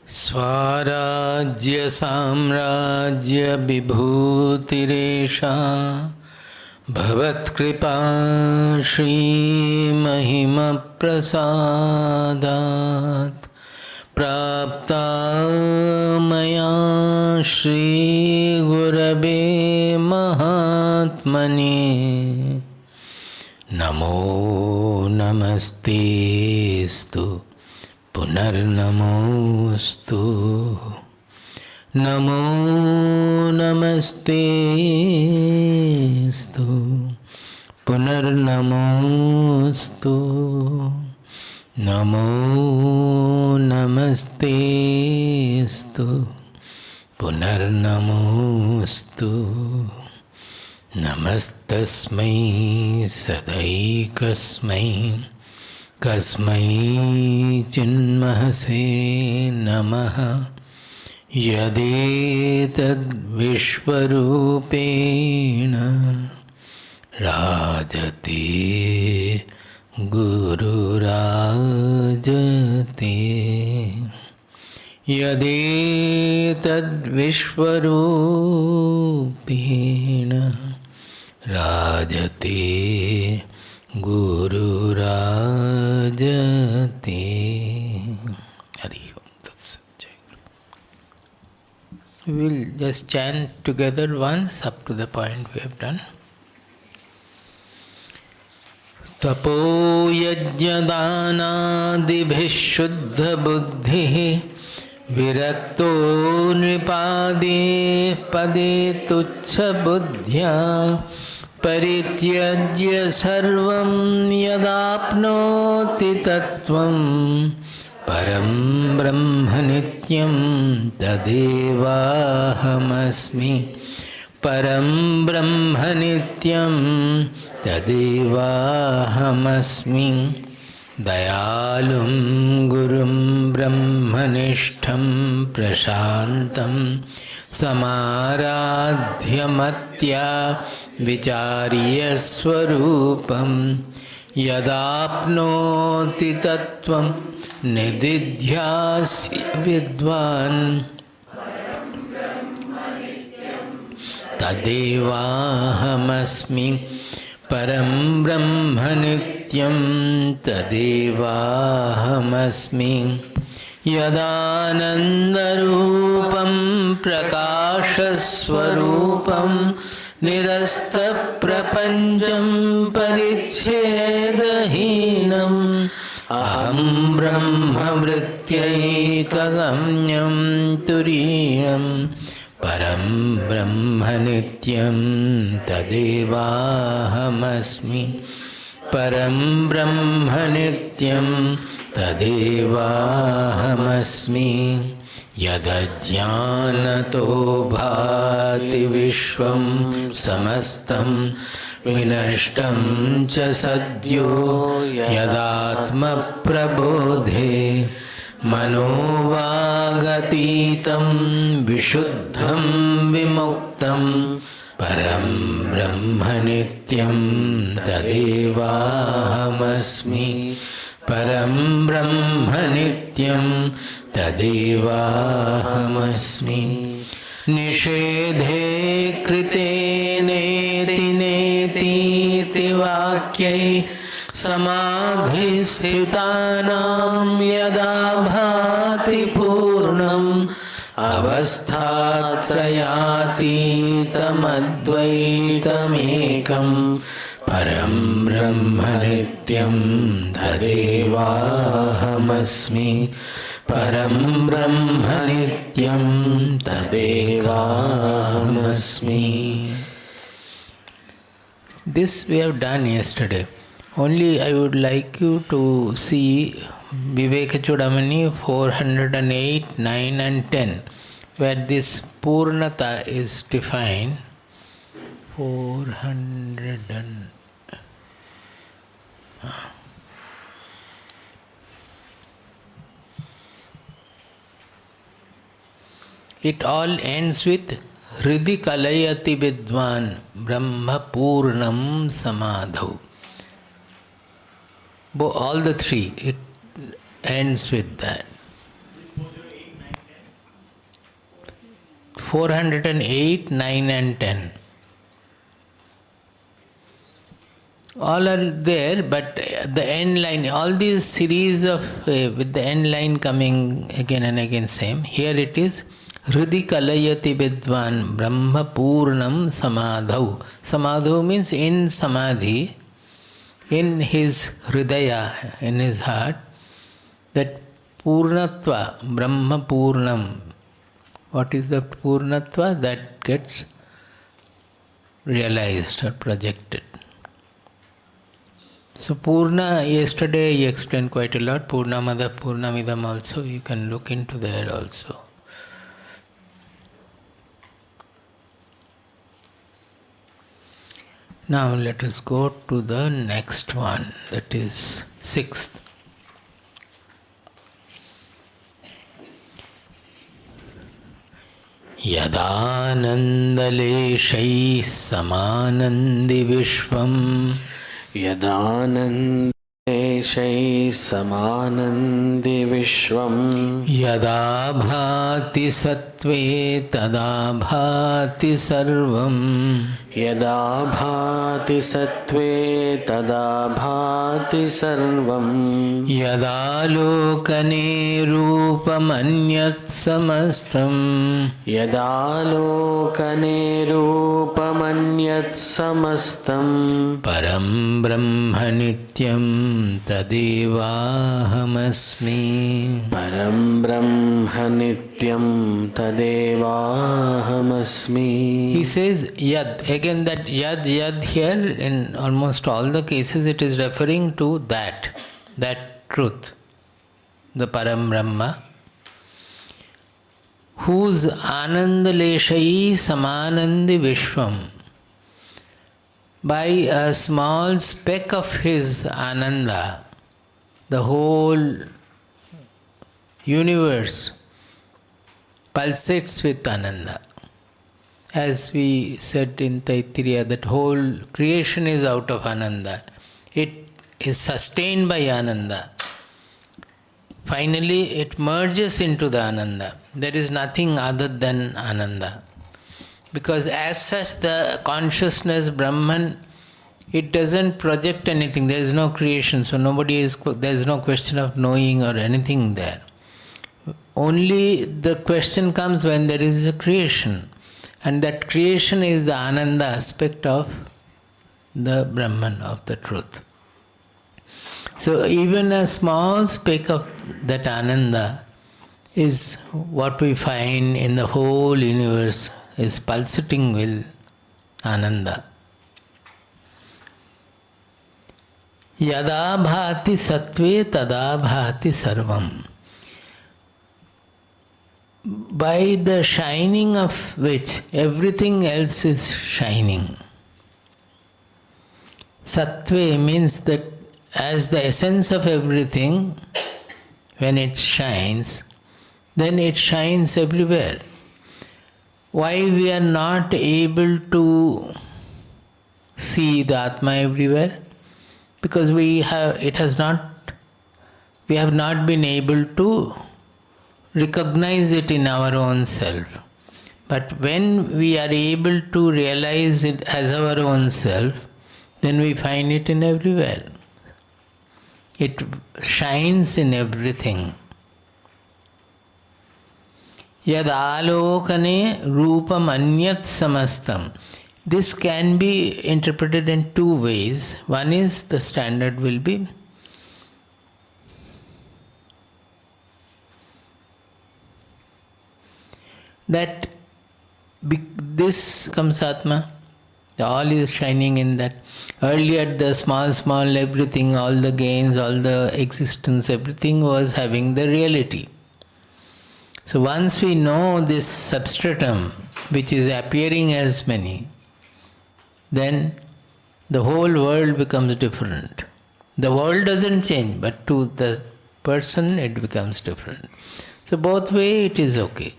Swarajya Samrajya Vibhutiresha Bhavat Kripa Shri Mahima Prasadat Prapta Maya Shri Gurave Mahatmane Namo Namaste Stu Punarnamostu Namo Namaste Stu Punarnamostu Namo Namaste Stu Punarnamostu Namastasmai Sadaikasmai Kasmai Chinmahase Namaha Yadetad Vishwarupena Rajate Guru Rajate Yadetad Vishwarupena Rajate Guru Rajate. Hari Om Tat Sat. We will just chant together once up to the point we have done. Tapo yajñadānādibhih shuddha buddhih virakto nripādeh pade tucca buddhya परित्यज्य सर्वं यदाप्नोति तत्त्वं परं ब्रह्म नित्यं तदेवाहमस्मि परं ब्रह्म नित्यं तदेवाहमस्मि दयालुं गुरुं ब्रह्मनिष्ठं प्रशान्तं समाराध्यमत्या विचार्य स्वरूपं यदाप्नोति तत्त्वं निदिध्यास्य विद्वान् तदेवाहमस्मि परं ब्रह्म नित्यं तदेवाहमस्मि यदानन्दरूपं प्रकाशस्वरूपं निरस्तप्रपञ्चं परिच्छेदहीनम् अहं ब्रह्मवृत्त्यैकगम्यं तुरीयं परं ब्रह्म नित्यं तदेवाहमस्मि परं ब्रह्म नित्यं तदेवाहमस्मि यदज्ञानतो भाति विश्वं समस्तं विनष्टं च सद्यो यदात्मप्रबोधे मनोवागतीतं विशुद्धं विमुक्तं परं ब्रह्म नित्यं तदेवाहमस्मि परं ब्रह्म नित्यं तदेवाहमस्मि निषेधे कृते नेति नेतीति वाक्यै समाधिस्थितानां यदा भाति पूर्णम् अवस्थात्रयातीतमद्वैतमेकं परं ब्रह्म नित्यं तदेवाहमस्मि परं ब्रह्म नित्यं तदेवाहमस्मि. This we have done yesterday. Only I would like you to see Viveka Chudamani 408, 9 and 10, where this Purnata is defined. 400 and it all ends with Hridi Kalayati Vidwan Brahma Purnam Samadhu. All the three, it ends with that. 408, 9 and 10. All are there, but the end line, all these series of, with the end line coming again and again same. Here it is, Hridi kalayati vidvan brahma purnam samadhau. Samadhau means in samadhi, in his hridaya, in his heart, that purnatva, brahma purnam. What is the purnatva? That gets realized or projected. So Purna, yesterday he explained quite a lot. Purnamada, Purnamidam also, you can look into there also. Now let us go to the next one, that is sixth. Yadanandaleshai samanandi vishvam Yadanandeshai samanandi vishvam Yada bhati sattve tada bhati sarvam Yada bhati sattve tada bhati sarvam Yada lokane rupamanyat samastam Yada lokane rupamanyat samastam Param Brahma nityam tadevahamasmi. Param Brahma nityam tadevahamasmi. He says yad. Again that yad here, in almost all the cases it is referring to that truth, the Param Brahma, whose Ananda Leshai Samanandi Vishwam. By a small speck of his Ananda, the whole universe pulsates with Ananda. As we said in Taittiriya, that whole creation is out of Ananda. It is sustained by Ananda. Finally, it merges into the Ananda. There is nothing other than Ananda. Because as such, the consciousness, Brahman, it doesn't project anything. There is no creation, so there is no question of knowing or anything there. Only the question comes when there is a creation. And that creation is the Ananda aspect of the Brahman, of the truth. So even a small speck of that Ananda is what we find in the whole universe, is pulsating with Ananda. Yada bhati sattve tada bhati sarvam. By the shining of which everything else is shining. Sattve means that as the essence of everything, when it shines, then it shines everywhere. Why we are not able to see the Atma everywhere? Because we have not been able to recognize it in our own self. But when we are able to realize it as our own self, then we find it in everywhere. It shines in everything. Yad alokane rupam anyat samastam. This can be interpreted in two ways. One is, the standard will be, that this comes Atma, all is shining in that. Earlier the small everything, all the gains, all the existence, everything was having the reality. So once we know this substratum, which is appearing as many, then the whole world becomes different. The world doesn't change, but to the person it becomes different. So both way it is okay.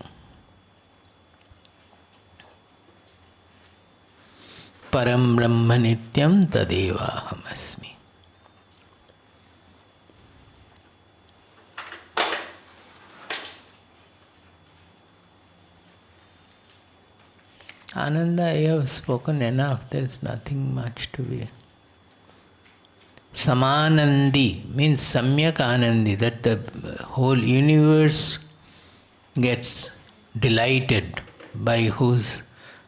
Param Brahma nityam tadevahamasmi. Ananda, I have spoken enough. There is nothing much to be. Samanandi means Samyak Anandi, that the whole universe gets delighted, by whose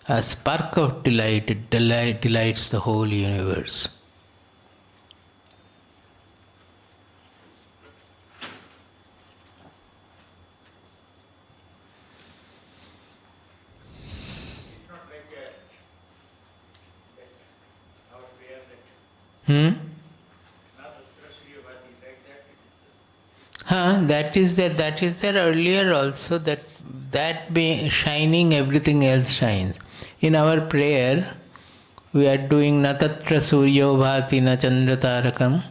a spark of delights the whole universe. That is there earlier also, that being shining, everything else shines. In our prayer, we are doing na tatra suryo bhati na chandra tarakam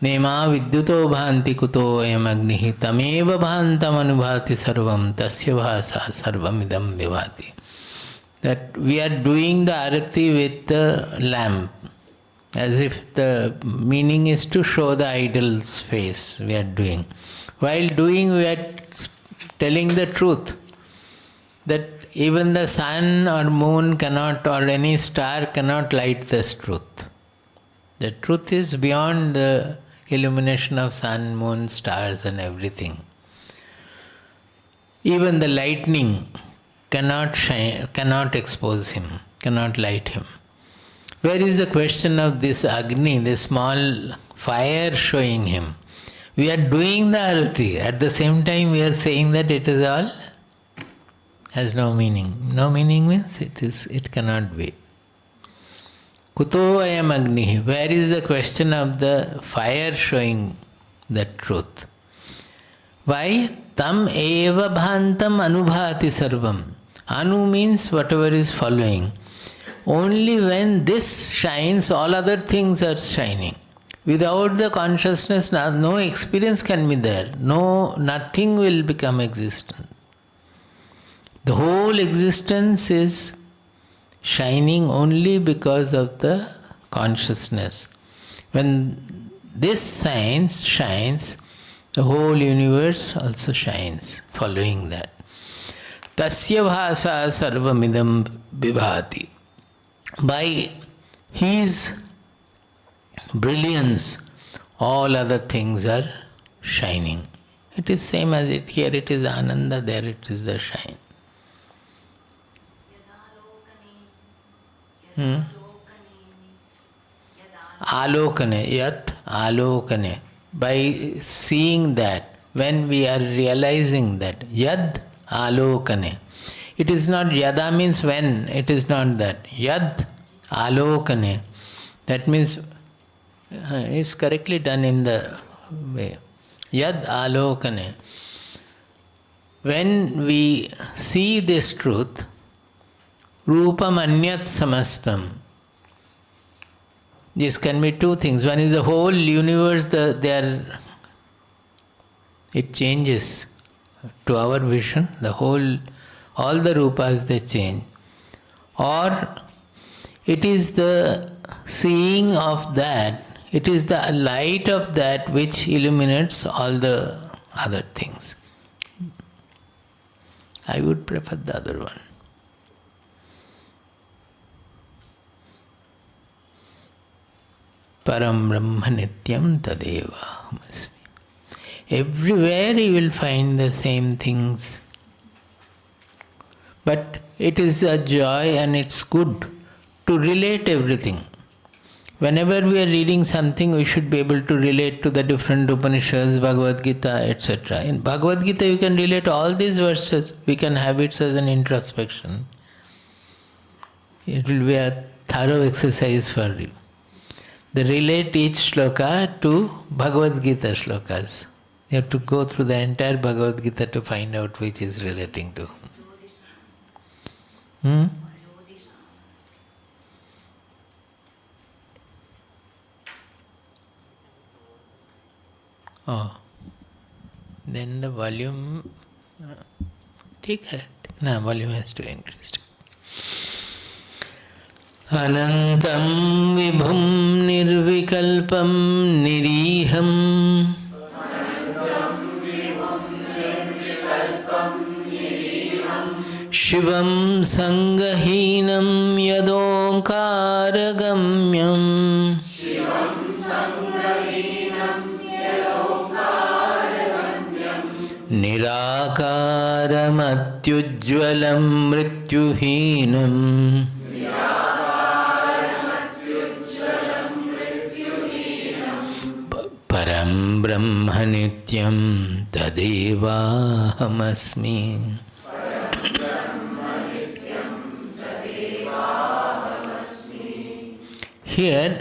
nema vidyuto bhanti kuto ayam agnihi tameva bhantam anubhati sarvam tasya bhasa sarvam idam vibhati. That we are doing the arati with the lamp, as if the meaning is to show the idol's face. We are doing. While doing, we are telling the truth, that even the sun or moon cannot, or any star cannot light this truth. The truth is beyond the illumination of sun, moon, stars and everything. Even the lightning cannot shine, cannot expose him, cannot light him. Where is the question of this Agni, this small fire showing him? We are doing the arati. At the same time we are saying that it is all has no meaning. No meaning means it cannot be. Kuto ayam agnihi. Where is the question of the fire showing the truth? Why? Tam eva bhantam anubhati sarvam. Anu means whatever is following. Only when this shines, all other things are shining. Without the consciousness, no experience can be there. Nothing will become existent. The whole existence is shining only because of the consciousness. When this shines, the whole universe also shines, following that. Tasya bhasa sarvamidam vibhati. By his brilliance, all other things are shining. It is same as it. Here it is Ananda, there it is the shine. Alokane, yat alokane. By seeing that, when we are realizing that, yad alokane. It is not yada means when, it is not that. Yad alokane. That means is correctly done in the way. Yad alokane. When we see this truth, rupam anyat samastam. This can be two things. One is the whole universe, it changes to our vision. All the rupas they change. Or it is the seeing of that, it is the light of that which illuminates all the other things. I would prefer the other one. Param Brahma Nityam Tadeva Masmi. Everywhere you will find the same things. But it is a joy and it's good to relate everything. Whenever we are reading something, we should be able to relate to the different Upanishads, Bhagavad Gita, etc. In Bhagavad Gita, you can relate all these verses. We can have it as an introspection. It will be a thorough exercise for you. They relate each shloka to Bhagavad Gita shlokas. You have to go through the entire Bhagavad Gita to find out which is relating to. Oh, then the volume, ठीक है ना, volume has to increase. अनंतं विभुं निर्विकल्पं निरीहं Shivam Sangahinam Yadonkaragamyam Nirakaramatujjvalam Mrityuhinam Param Brahma Nityam Tadevahamasmi. Here,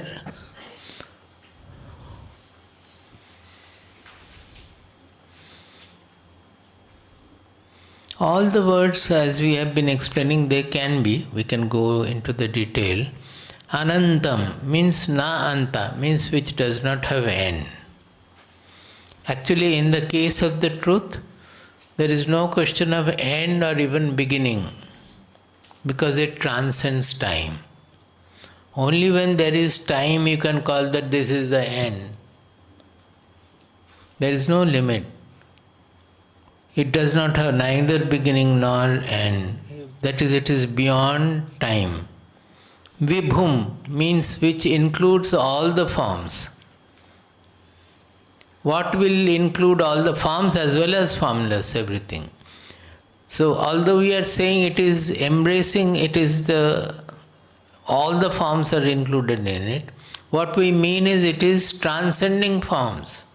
all the words as we have been explaining, they can be, we can go into the detail. Anantam means na anta, means which does not have end. Actually, in the case of the truth, there is no question of end or even beginning, because it transcends time. Only when there is time you can call that this is the end. There is no limit. It does not have neither beginning nor end. That is, it is beyond time. Vibhum means which includes all the forms. What will include all the forms as well as formless, everything. So although we are saying it is embracing, it is all the forms are included in it. What we mean is it is transcending forms.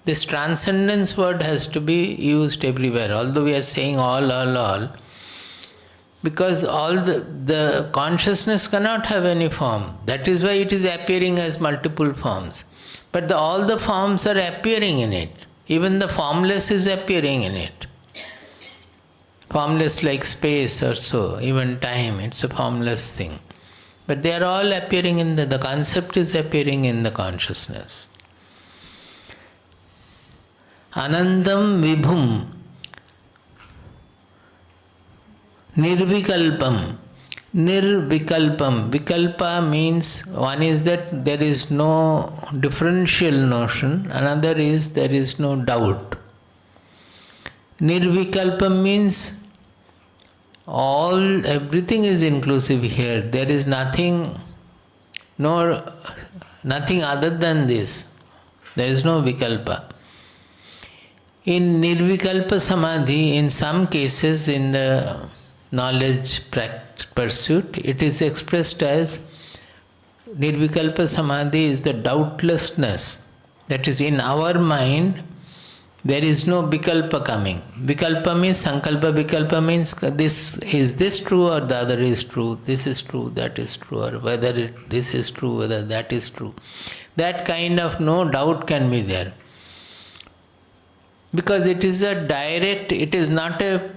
This transcendence word has to be used everywhere, although we are saying all, because all the consciousness cannot have any form. That is why it is appearing as multiple forms. But all the forms are appearing in it. Even the formless is appearing in it. Formless like space or so, even time, it's a formless thing. But they are all appearing in the concept is appearing in the consciousness. Anandam Vibhum Nirvikalpam. Nirvikalpam. Vikalpa means one is that there is no differential notion, another is there is no doubt. Nirvikalpam means everything is inclusive here. There is nothing other than this. There is no vikalpa. In Nirvikalpa Samadhi, in some cases in the knowledge pursuit, it is expressed as Nirvikalpa Samadhi is the doubtlessness. That is, in our mind, there is no vikalpa coming. Vikalpa means, sankalpa vikalpa means this is this true or the other is true, this is true, that is true, or whether this is true, whether that is true. That kind of no doubt can be there. Because it is a direct, it is not a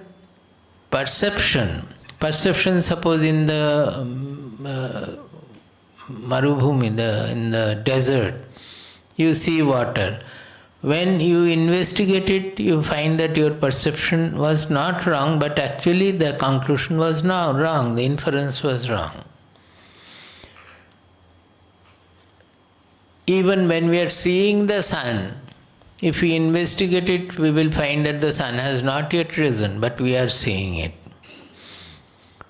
perception. Perception, suppose in the Marubhumi, in the desert, you see water. When you investigate it, you find that your perception was not wrong, but actually the conclusion was not wrong, the inference was wrong. Even when we are seeing the sun, if we investigate it, we will find that the sun has not yet risen, but we are seeing it.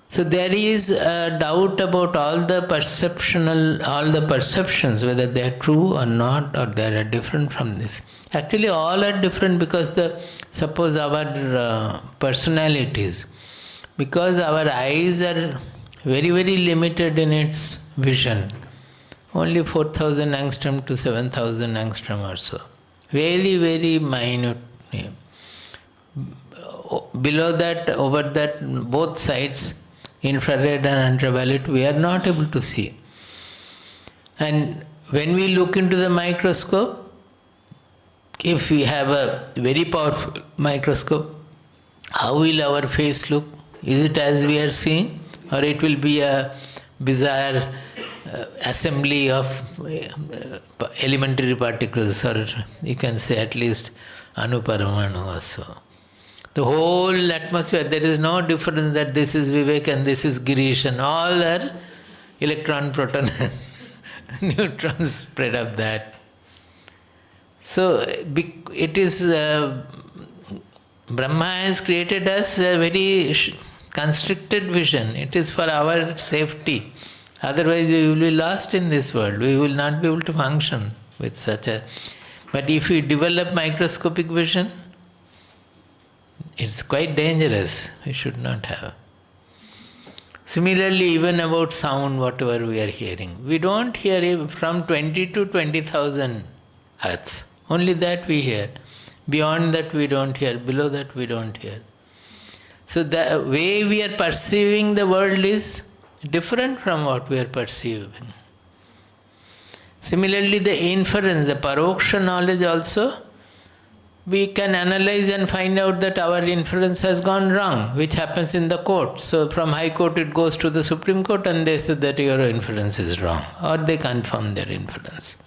So there is a doubt about all the perceptions, whether they are true or not, or they are different from this. Actually, all are different because suppose our personalities, because our eyes are very, very limited in its vision, only 4,000 angstrom to 7,000 angstrom or so. Very, very minute. Below that, over that, both sides, infrared and ultraviolet, we are not able to see. And when we look into the microscope, if we have a very powerful microscope, how will our face look? Is it as we are seeing? Or it will be a bizarre assembly of elementary particles, or you can say at least anuparamanu also. The whole atmosphere, there is no difference that this is Vivek and this is Girish, and all are electron, proton and neutron spread of that. So it is Brahma has created us a very constricted vision. It is for our safety. Otherwise, we will be lost in this world. We will not be able to function with such a. But if we develop microscopic vision, it's quite dangerous. We should not have. Similarly, even about sound, whatever we are hearing, we don't hear it from 20 to 20,000 hertz. Only that we hear. Beyond that we don't hear. Below that we don't hear. So the way we are perceiving the world is different from what we are perceiving. Similarly, the inference, the paroksha knowledge also, we can analyze and find out that our inference has gone wrong, which happens in the court. So from High Court it goes to the Supreme Court and they say that your inference is wrong, or they confirm their inference.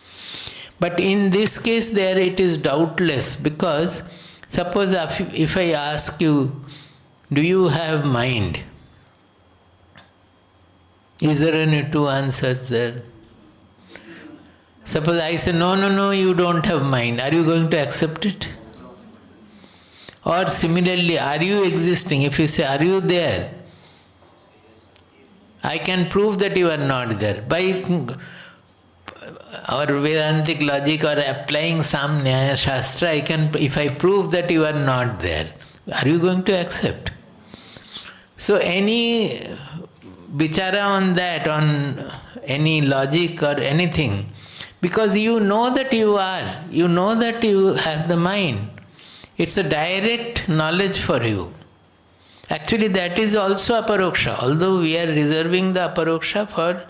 But in this case there it is doubtless, because suppose if I ask you, do you have mind? Is there any two answers there? Suppose I say, no, you don't have mind. Are you going to accept it? Or similarly, are you existing? If you say, are you there? I can prove that you are not there. By our Vedantic logic or applying some Nyaya Shastra, if I prove that you are not there, are you going to accept? So any bichara on that, on any logic or anything, because you know that you are, you know that you have the mind. It's a direct knowledge for you. Actually, that is also aparoksha, although we are reserving the aparoksha for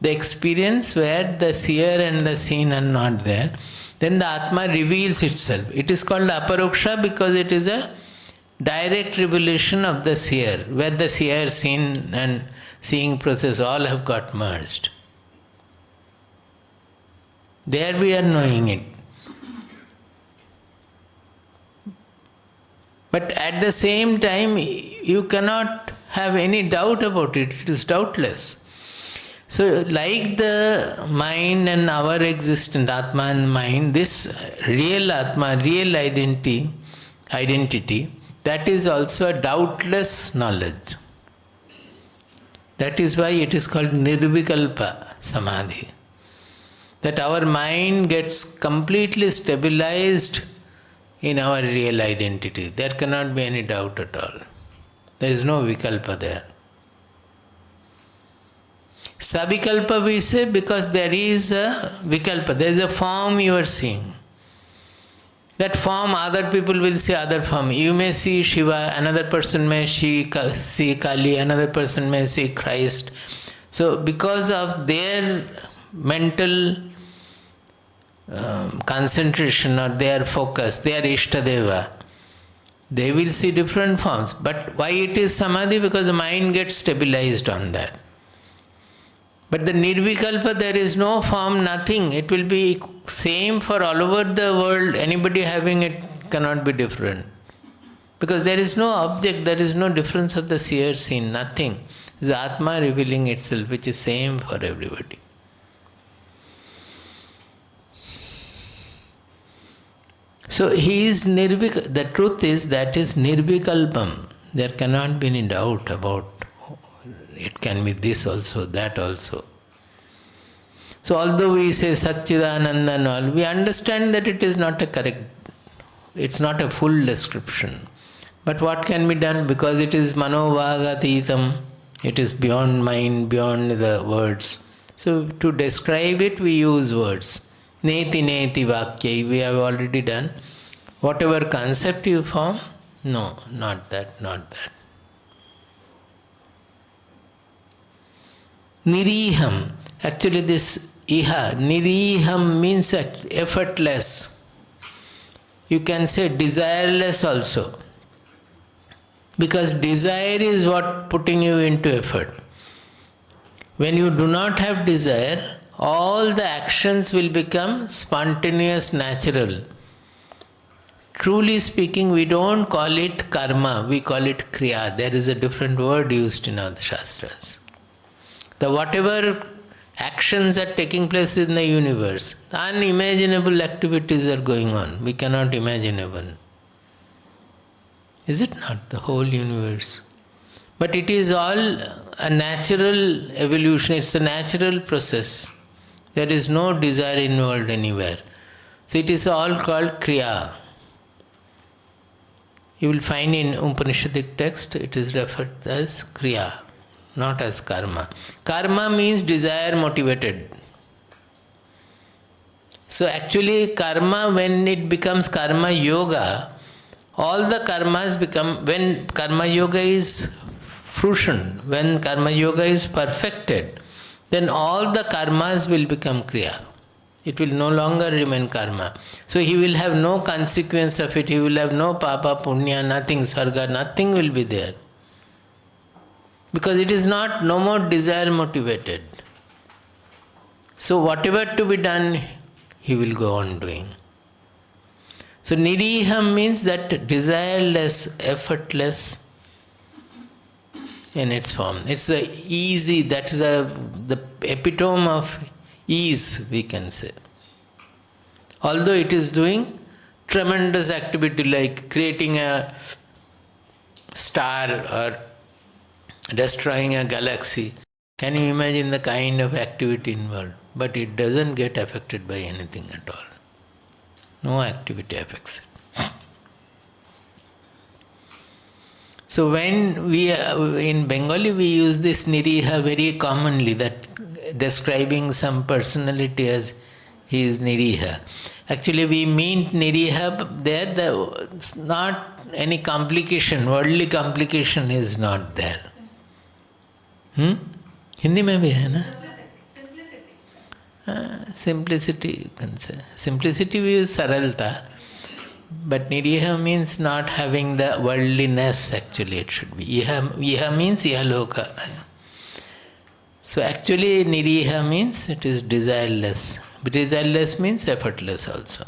the experience where the seer and the seen are not there. Then the Atma reveals itself. It is called aparoksha because it is a direct revelation of the seer, where the seer, seen and seeing process all have got merged. There we are knowing it. But at the same time, you cannot have any doubt about it. It is doubtless. So, like the mind and our existence, Atma and mind, this real Atma, real identity, that is also a doubtless knowledge. That is why it is called Nirvikalpa Samadhi. That our mind gets completely stabilized in our real identity. There cannot be any doubt at all. There is no vikalpa there. Savikalpa we say because there is a vikalpa, there is a form you are seeing. That form other people will see other form. You may see Shiva, another person may see Kali, another person may see Christ. So because of their mental concentration or their focus, their Ishtadeva, they will see different forms. But why it is Samadhi? Because the mind gets stabilized on that. But the Nirvikalpa, there is no form, nothing. It will be same for all over the world. Anybody having it cannot be different. Because there is no object, there is no difference of the seer seen, nothing. It is Atma revealing itself, which is same for everybody. So he is Nirvikalpam. The truth is that is Nirvikalpam. There cannot be any doubt about it can be this also, that also. So although we say Satchidananda and all, we understand that it is not a correct, it's not a full description. But what can be done? Because it is manovagatitam, it is beyond mind, beyond the words. So to describe it, we use words. Neti neti vakyai, we have already done. Whatever concept you form, no, not that, not that. Niriham, actually this iha, niriham means effortless. You can say desireless also. Because desire is what putting you into effort. When you do not have desire, all the actions will become spontaneous, natural. Truly speaking, we don't call it karma, we call it kriya. There is a different word used in other shastras. The whatever actions are taking place in the universe, unimaginable activities are going on. We cannot imagine even. Is it not? The whole universe. But it is all a natural evolution, it's a natural process. There is no desire involved anywhere. So it is all called Kriya. You will find in Upanishadic text it is referred as Kriya, not as Karma. Karma means desire motivated. So actually karma, when it becomes karma yoga, all the karmas become, when karma yoga is fruition, when karma yoga is perfected, then all the karmas will become kriya. It will no longer remain karma. So he will have no consequence of it, he will have no papa, punya, nothing, swarga, nothing will be there. Because it is not, no more desire motivated. So whatever to be done, he will go on doing. So niriha means that desireless, effortless in its form. It's the easy, that's the epitome of ease, we can say. Although it is doing tremendous activity like creating a star or destroying a galaxy. Can you imagine the kind of activity involved? But it doesn't get affected by anything at all. No activity affects it. So when we in Bengali we use this niriha very commonly, that describing some personality as he is niriha. Actually we mean niriha there, it's not any complication, worldly complication is not there. Hindi mein bhi hai na? Simplicity, you can say. Simplicity is saralta. But niriha means not having the worldliness, actually it should be. Iha means ihaloka. So actually niriha means it is desireless. But desireless means effortless also.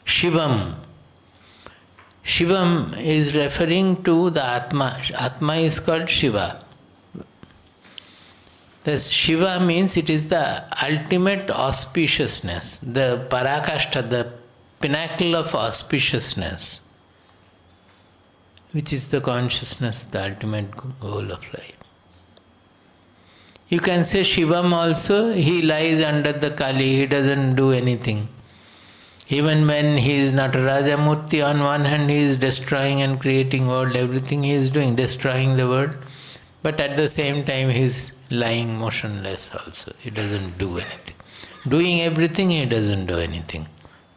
Shivam. Shivam is referring to the Atma. Atma is called Shiva. The Shiva means it is the ultimate auspiciousness, the parakashta, the pinnacle of auspiciousness, which is the consciousness, the ultimate goal of life. You can say Shivam also, he lies under the Kali, he doesn't do anything. Even when he is Nataraja Murti, on one hand he is destroying and creating world, everything he is doing, destroying the world. But at the same time he is lying motionless also. He doesn't do anything. Doing everything, he doesn't do anything.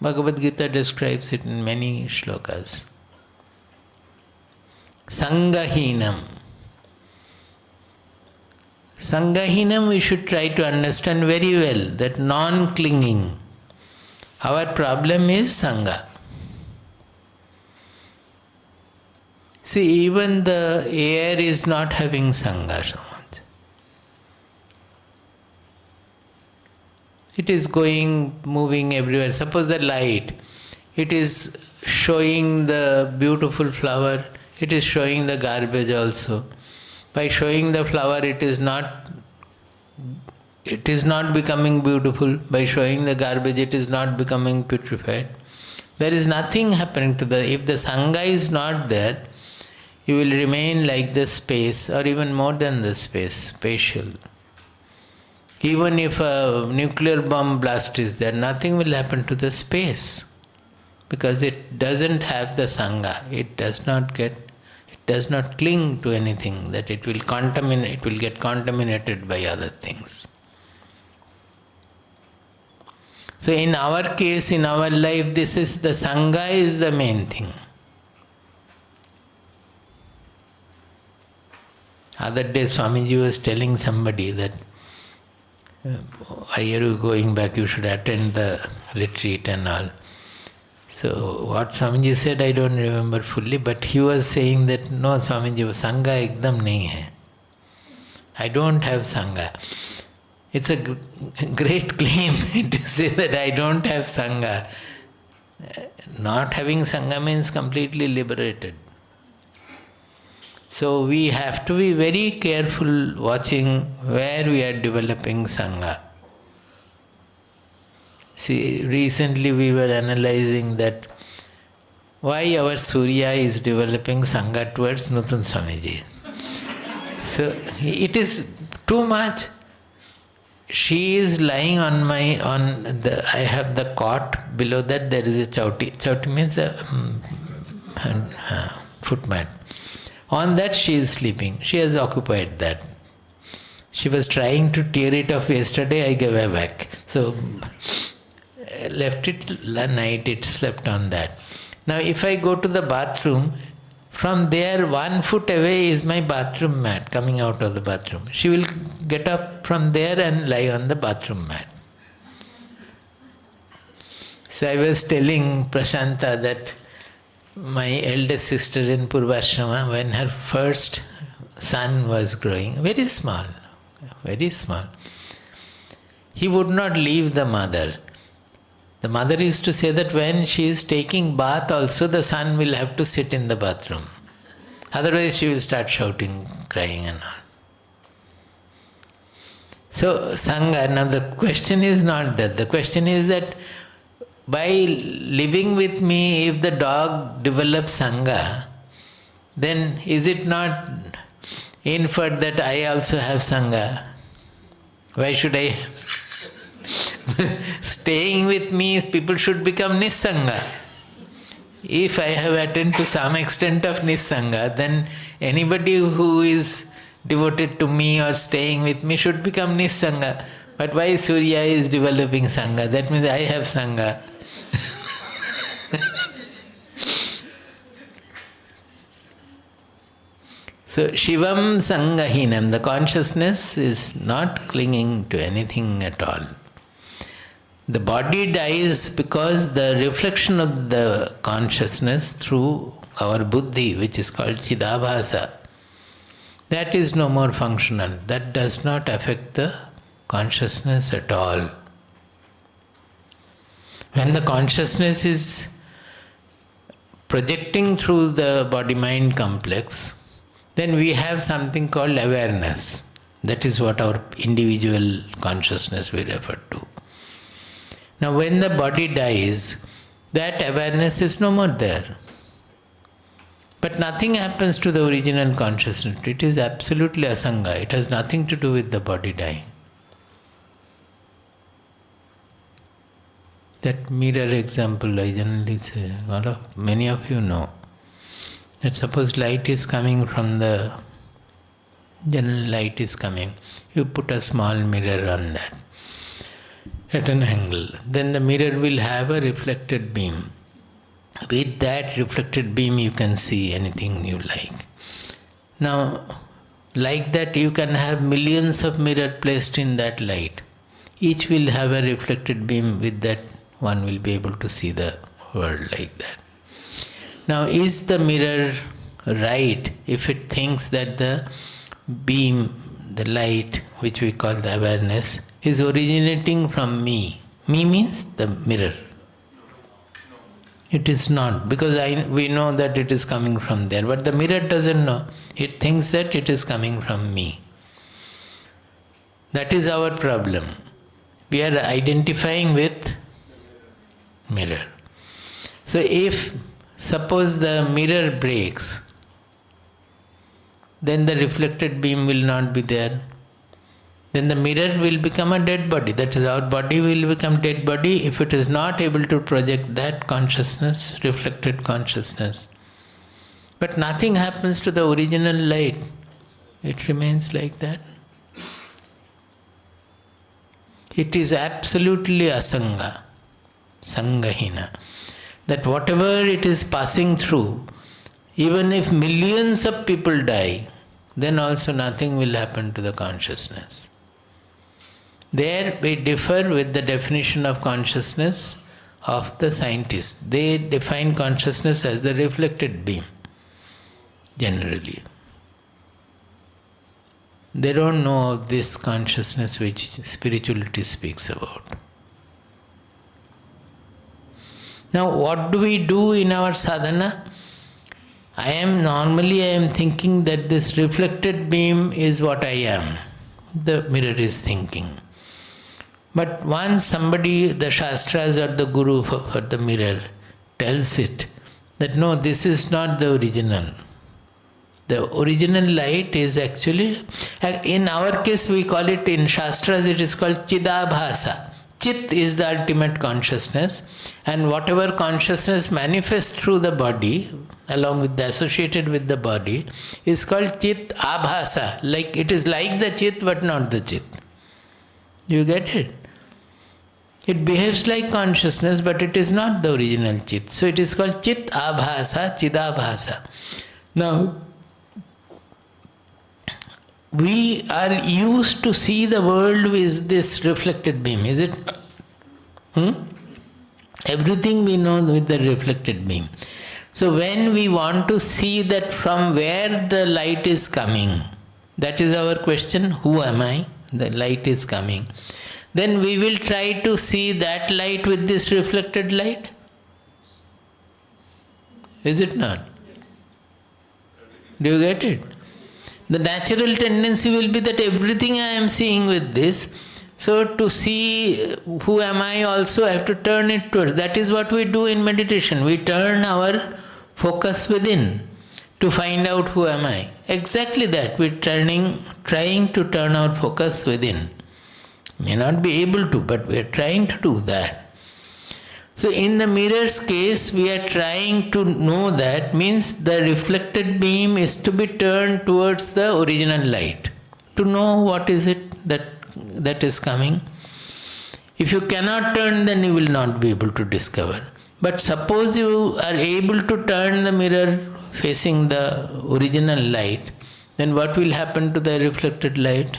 Bhagavad Gita describes it in many shlokas. Sangahinam. Sangahinam we should try to understand very well, that non-clinging. Our problem is Sangha. See, even the air is not having Sangha so much. It is going, moving everywhere. Suppose the light, it is showing the beautiful flower, it is showing the garbage also. By showing the flower, it is not becoming beautiful. By showing the garbage, it is not becoming putrefied. There is nothing happening to if the Sangha is not there, you will remain like the space, or even more than the space, spatial. Even if a nuclear bomb blast is there, nothing will happen to the space, because it doesn't have the Sangha. It does not cling to anything, that it will contaminate, it will get contaminated by other things. So in our case, in our life, this is the Sangha is the main thing. Other day Swamiji was telling somebody that I hear you going back, you should attend the retreat and all. So what Swamiji said, I don't remember fully, but he was saying that no Swamiji, Sangha ekdam nahi hai. I don't have Sangha. It's a great claim to say that I don't have Sangha. Not having Sangha means completely liberated. So we have to be very careful watching where we are developing Sangha. See, recently we were analyzing that why our Surya is developing Sangha towards Nutun Swamiji. So it is too much. She is lying on I have the cot, below that there is a chauti. Chauti means a foot mat. On that she is sleeping. She has occupied that. She was trying to tear it off yesterday, I gave her back. So left it night, it slept on that. Now if I go to the bathroom, from there 1 foot away is my bathroom mat coming out of the bathroom. She will get up from there and lie on the bathroom mat. So I was telling Prashanta that my eldest sister in Purvashrama, when her first son was growing, very small, he would not leave the mother. The mother used to say that when she is taking bath also, the son will have to sit in the bathroom. Otherwise she will start shouting, crying and all. So Sangha, now the question is not that. The question is that by living with me, if the dog develops Sangha, then is it not inferred that I also have Sangha? Why should I have staying with me, people should become Nissanga. If I have attained to some extent of Nissanga, then anybody who is devoted to me or staying with me should become Nissanga. But why Surya is developing Sangha? That means I have Sangha. So Shivam Sangahinam, the consciousness is not clinging to anything at all. The body dies because the reflection of the consciousness through our buddhi, which is called Chidabhasa, that is no more functional. That does not affect the consciousness at all. When the consciousness is projecting through the body-mind complex, then we have something called awareness. That is what our individual consciousness we refer to. Now when the body dies, that awareness is no more there. But nothing happens to the original consciousness. It is absolutely asanga. It has nothing to do with the body dying. That mirror example I generally say, many of you know. That suppose light is coming from the, general light is coming. You put a small mirror on that at an angle. Then the mirror will have a reflected beam. With that reflected beam you can see anything you like. Now, like that you can have millions of mirrors placed in that light. Each will have a reflected beam. With that one will be able to see the world like that. Now, is the mirror right if it thinks that the beam, the light, which we call the awareness, is originating from me? Me means the mirror. It is not, because we know that it is coming from there, but the mirror doesn't know. It thinks that it is coming from me. That is our problem. We are identifying with mirror. So if suppose the mirror breaks, then the reflected beam will not be there. Then the mirror will become a dead body. That is, our body will become dead body if it is not able to project that consciousness, reflected consciousness. But nothing happens to the original light. It remains like that. It is absolutely asanga, sangahina. That whatever it is passing through, even if millions of people die, then also nothing will happen to the consciousness. There we differ with the definition of consciousness of the scientists. They define consciousness as the reflected beam, generally. They don't know of this consciousness which spirituality speaks about. Now, what do we do in our sadhana? I am thinking that this reflected beam is what I am. The mirror is thinking. But once somebody, the Shastras or the Guru for the mirror, tells it that no, this is not the original. The original light is actually, in our case we call it, in Shastras it is called Chidabhasa. Chit is the ultimate consciousness, and whatever consciousness manifests through the body, along with the associated with the body, is called Chit Abhasa. Like it is like the Chit but not the Chit. You get it? It behaves like consciousness but it is not the original Chit. So it is called Chit Abhasa, Chidabhasa. Now, we are used to see the world with this reflected beam, is it? Everything we know with the reflected beam. So when we want to see that from where the light is coming, that is our question, who am I? The light is coming. Then we will try to see that light with this reflected light. Is it not? Do you get it? The natural tendency will be that everything I am seeing with this, so to see who am I also I have to turn it towards. That is what we do in meditation. We turn our focus within to find out who am I. Exactly that. We are trying to turn our focus within. May not be able to, but we are trying to do that. So in the mirror's case, we are trying to know that, means the reflected beam is to be turned towards the original light. To know what is it that is coming. If you cannot turn, then you will not be able to discover. But suppose you are able to turn the mirror facing the original light, then what will happen to the reflected light?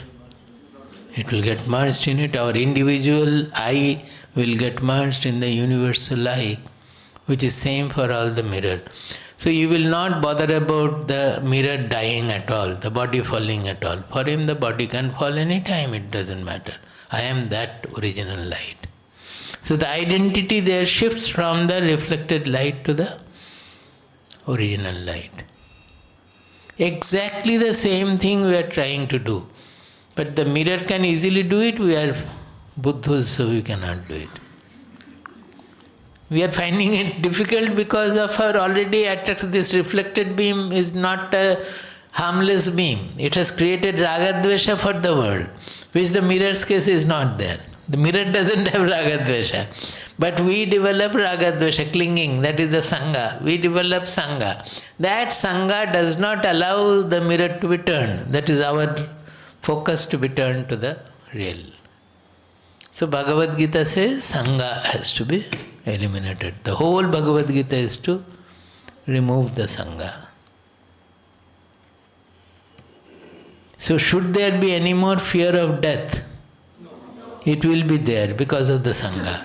It will get merged in it. Our individual I will get merged in the universal I, which is same for all the mirror. So you will not bother about the mirror dying at all, the body falling at all. For him the body can fall any time, it doesn't matter. I am that original light. So the identity there shifts from the reflected light to the original light. Exactly the same thing we are trying to do. But the mirror can easily do it, we are Buddhas, so we cannot do it. We are finding it difficult because of our already attraction. This reflected beam is not a harmless beam. It has created ragadvesha for the world, which the mirror's case is not there. The mirror doesn't have ragadvesha. But we develop ragadvesha, clinging, that is the sangha. We develop sangha. That sangha does not allow the mirror to be turned. That is our focus to be turned to the real. So Bhagavad Gita says Sangha has to be eliminated. The whole Bhagavad Gita is to remove the Sangha. So should there be any more fear of death? It will be there because of the Sangha.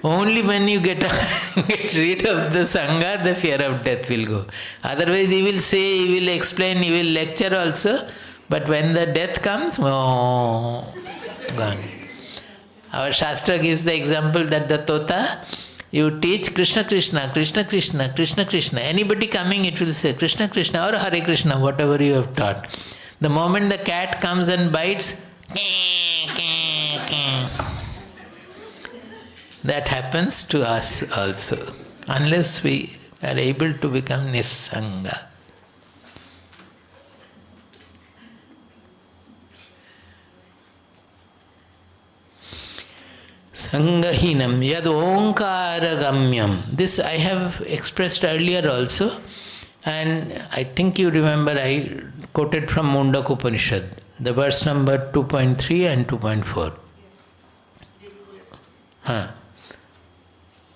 Only when you get rid of the Sangha, the fear of death will go. Otherwise he will say, he will explain, he will lecture also, but when the death comes, oh, gone. Our Shastra gives the example that the tota, you teach Krishna Krishna, Krishna Krishna, Krishna Krishna. Anybody coming, it will say Krishna Krishna or Hare Krishna, whatever you have taught. The moment the cat comes and bites, that happens to us also, unless we are able to become Nissanga. Sangahinam yad Omkara gamyam. This I have expressed earlier also, and I think you remember I quoted from Upanishad, the verse number 2.3 and 2.4.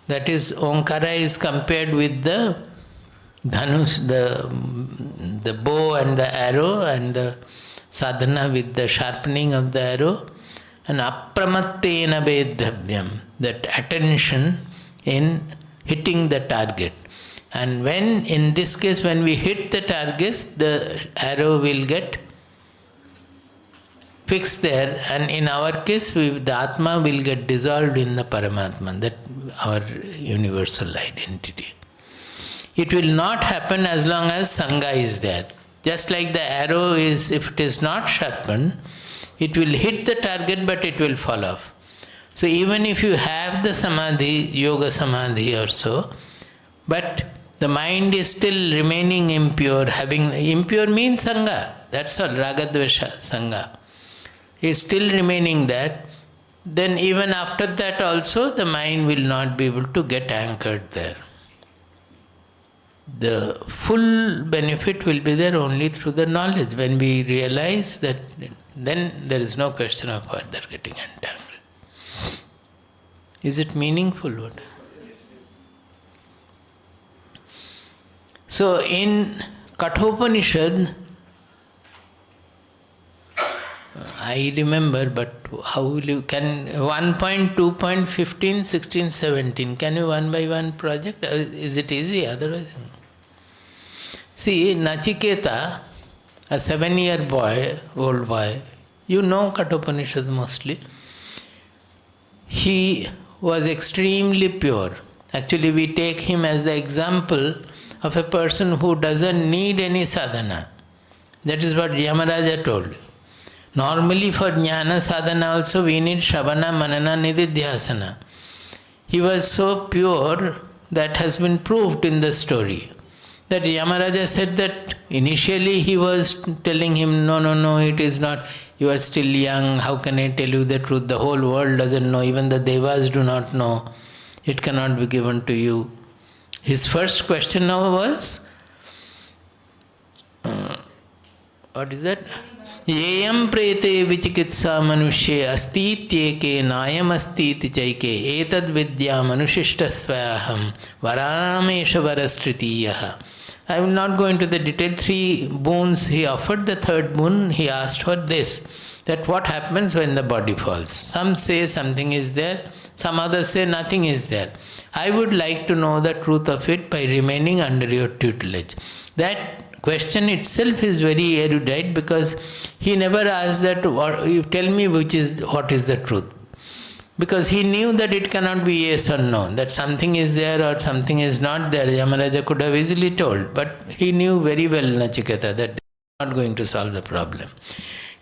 That is, Omkara is compared with the dhanush, the bow and the arrow, and the sadhana with the sharpening of the arrow, and apramattena vedhabhyam, that attention in hitting the target. And when, in this case, when we hit the targets, the arrow will get fixed there, and in our case, the Atma will get dissolved in the Paramatma, that our universal identity. It will not happen as long as Sangha is there. Just like the arrow is, if it is not sharpened, it will hit the target but it will fall off. So even if you have the samadhi, yoga samadhi or so, But the mind is still remaining impure, impure means Sangha, that's all, Ragadvesha, Sangha. Is still remaining that, then even after that also the mind will not be able to get anchored there. The full benefit will be there only through the knowledge. When we realize that, then there is no question of further getting entangled. Is it meaningful? What? So in Kathopanishad, I remember, but how will you, can 1.2.15, 16, 17, can you one by one project? Is it easy otherwise? See, Nachiketa, a 7-year old boy, you know Kathopanishad mostly. He was extremely pure. Actually, we take him as the example of a person who doesn't need any sadhana. That is what Yamaraja told. Normally for jnana sadhana also we need Shravana, Manana, Nididhyasana. He was so pure that has been proved in the story. That Yamaraja said that initially he was telling him, no, it is not, you are still young, how can I tell you the truth? The whole world doesn't know, even the devas do not know. It cannot be given to you. His first question now was, what is that? Yeyam prete vichikitsa manushe astityeke nayam astiti chaike etad vidya manushishta swayaham varamesha varastritiyah. I will not go into the detail. 3 boons he offered. The third boon he asked for this, that what happens when the body falls. Some say something is there, some others say nothing is there. I would like to know the truth of it by remaining under your tutelage. That question itself is very erudite, because he never asked that, you tell me what is the truth. Because he knew that it cannot be yes or no, that something is there or something is not there. Yamaraja could have easily told, but he knew very well, Nachiketa, that they are not going to solve the problem.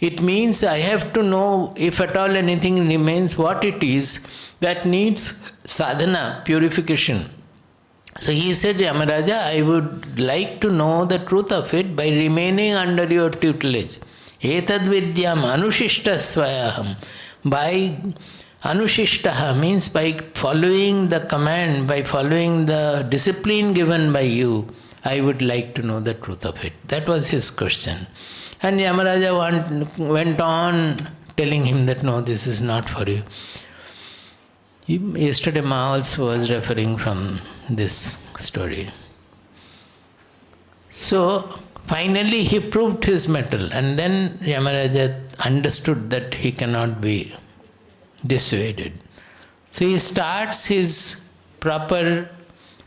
It means I have to know, if at all anything remains, what it is that needs sadhana, purification. So he said, Yamaraja, I would like to know the truth of it by remaining under your tutelage. Etad vidyam anushishta swayaham. By anushishtaha means by following the command, by following the discipline given by you, I would like to know the truth of it. That was his question. And Yamaraja went on telling him that no, this is not for you. Yesterday Ma also was referring from this story. So finally he proved his mettle, and then Yamaraja understood that he cannot be dissuaded. So he starts his proper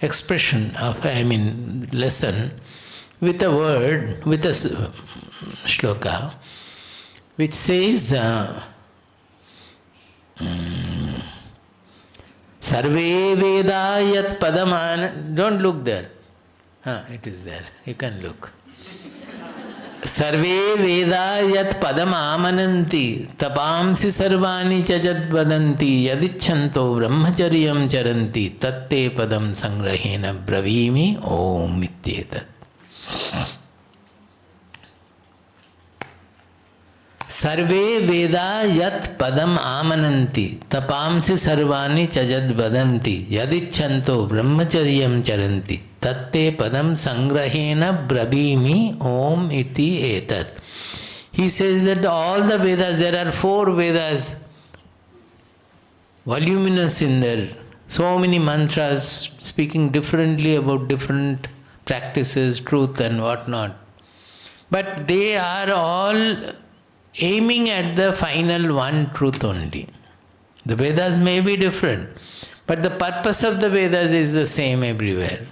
expression of, lesson with a word, with a shloka, which says, Sarve Veda Yat Padamana. Don't look there. It is there. You can look. Sarve Veda Yat Padamamananti Tapamsi Sarvani Chajad Vadanti Yadichanto Brahmacharyam Charanti Tatte Padam Sangrahena Bravimi Om Ityetat. Sarve Veda Yat Padam Amananti Tapamsi Sarvani Chajad Vadanti Yadichanto Brahmacharyam Charanti Tatte Padam Sangrahena Brabhimi Om Iti Etat. He says that all the Vedas, there are 4 Vedas, voluminous in there, so many mantras speaking differently about different practices, truth and whatnot. But they are all aiming at the final one truth only. The Vedas may be different, but the purpose of the Vedas is the same everywhere.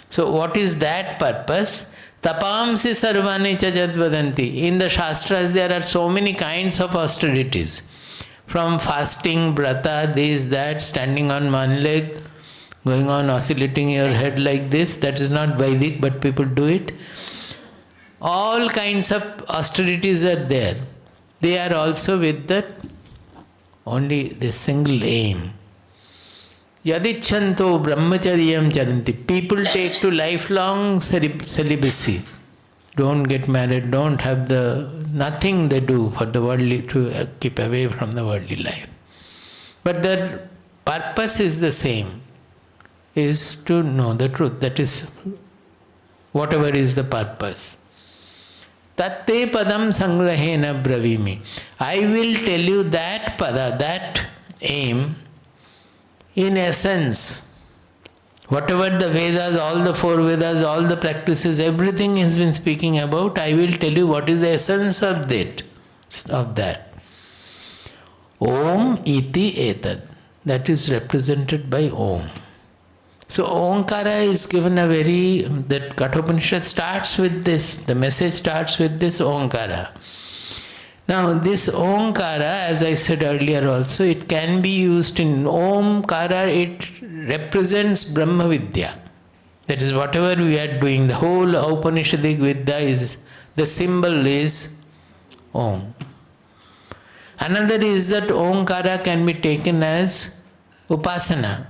So what is that purpose? Tapamsi sarvani chajat vadanti. In the Shastras there are so many kinds of austerities. From fasting, brata, this, that, standing on one leg, going on oscillating your head like this. That is not Vedic, but people do it. All kinds of austerities are there. They are also with that only the single aim. Yadichanto brahmacharyam charanti. People take to lifelong celibacy. Don't get married, don't have nothing they do for the worldly, to keep away from the worldly life. But their purpose is the same, is to know the truth. That is, whatever is the purpose. Tatte padam sangrahena bravimi. I will tell you that pada, that aim, in essence. Whatever the Vedas, all the four Vedas, all the practices, everything has been speaking about, I will tell you what is the essence of that. Om iti etad. That is represented by Om. So Omkara is given that Kathopanishad starts with this, the message starts with this Omkara. Now this Omkara, as I said earlier also, it can be used in Omkara, it represents Brahma Vidya. That is, whatever we are doing, the whole Upanishadic Vidya is, the symbol is Om. Another is that Omkara can be taken as Upasana.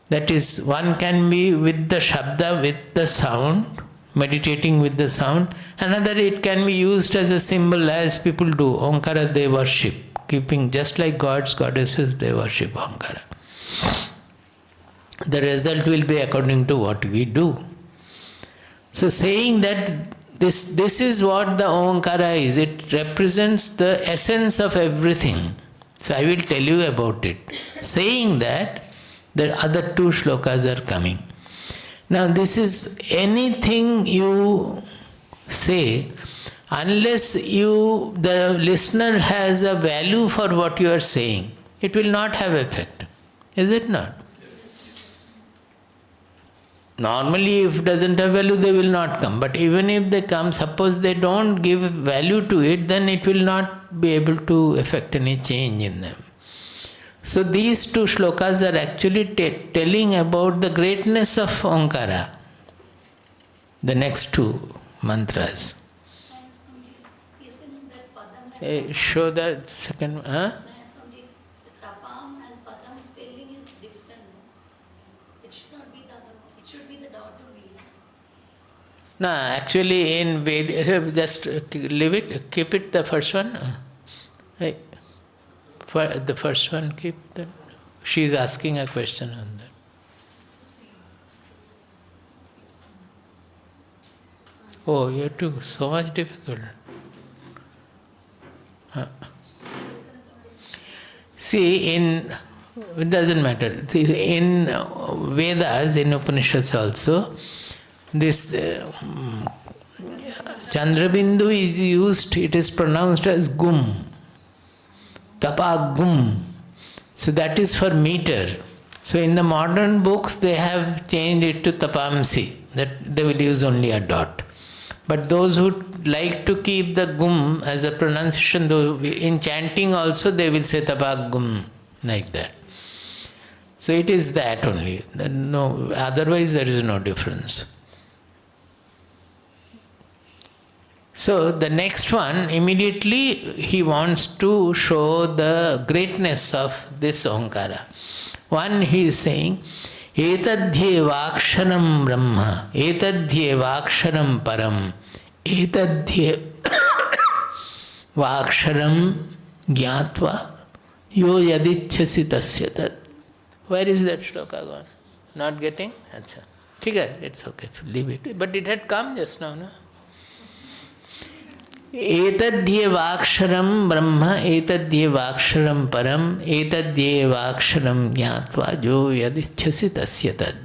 That is, one can be with the Shabda, with the sound, meditating with the sound. Another, it can be used as a symbol, as people do. Omkara they worship, keeping just like gods, goddesses, they worship Omkara. The result will be according to what we do. So saying that this is what the Omkara is, it represents the essence of everything. So I will tell you about it. Saying that, the other two shlokas are coming. Now this is, anything you say, unless the listener has a value for what you are saying, it will not have effect. Is it not? Normally, if it doesn't have value, they will not come. But even if they come, suppose they don't give value to it, then it will not be able to effect any change in them. So these two shlokas are actually telling about the greatness of Omkara. The next two mantras. Show that second one. Huh? Tapam and Padam spelling is different. It should not be the other one. It should be the dot only. No, actually in Veda, just leave it, keep it the first one. For the first one, keep that. She is asking a question on that. Oh, you have to, so much difficult. See, it doesn't matter. In Vedas, in Upanishads also, this Chandrabindu is used, it is pronounced as Gum. Tapa Gum. So that is for meter. So in the modern books, they have changed it to Tapamsi, that they will use only a dot. But those who like to keep the Gum as a pronunciation, though in chanting also they will say Tapa Gum, like that. So it is that only. No, otherwise there is no difference. So the next one, immediately he wants to show the greatness of this Omkara. One, he is saying, Etadhyevaksharam Brahma, Etadhyevaksharam Param, Etadhyevaksharam Gyatva, Yo Yadichyasi Tasya Tad. Where is that shloka gone? Not getting? Achha. It's okay, leave it. But it had come just now, no? Etadhyevaksharam Brahma, Etadhyevaksharam Param, Etadhyevaksharam Gyatva, Jo Yadichyasi Tasya Tad.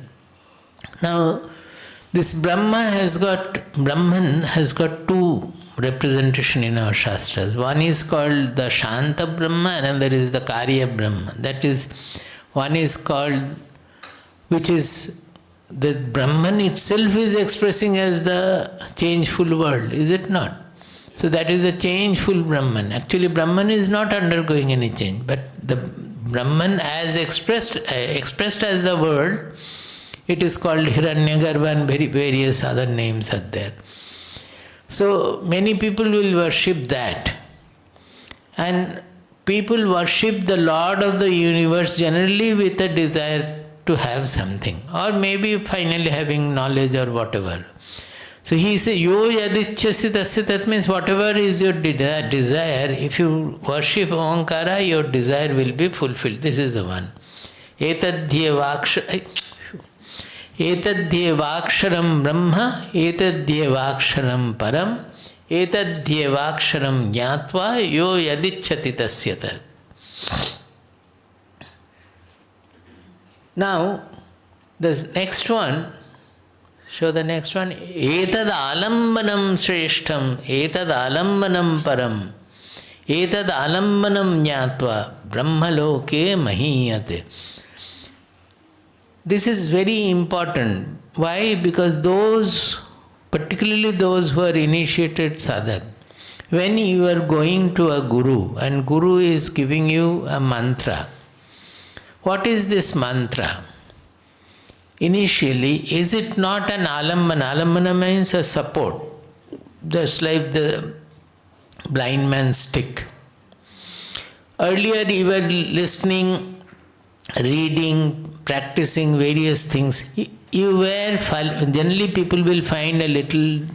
Now, this Brahman has got two representation in our Shastras. One is called the Shanta Brahma, and another is the Karya Brahma. That is, one is called, which is, the Brahman itself is expressing as the changeful world, is it not? So that is the changeful Brahman. Actually, Brahman is not undergoing any change, but the Brahman as expressed as the world, it is called Hiranyagarbha and various other names are there. So many people will worship that. And people worship the Lord of the universe generally with a desire to have something, or maybe finally having knowledge or whatever. So he says, Yo yadichyasi tasya, that means whatever is your desire, if you worship Omkara, your desire will be fulfilled. This is the one. Etadhyevaksharam Brahma, etadhyevaksharam Param, etadhyevaksharam Jnatva, yo yadichyati tasyata. Now, the next one, show the next one. Etad alambanam shreshtham, etad alambanam param, etad alambanam jnatva, brahmaloke mahiyate. This is very important. Why? Because those, particularly those who are initiated sadhak, when you are going to a guru and guru is giving you a mantra, what is this mantra? Initially, is it not an alambana? Alambana means a support, just like the blind man's stick. Earlier you were listening, reading, practicing various things. You were, generally people will find a little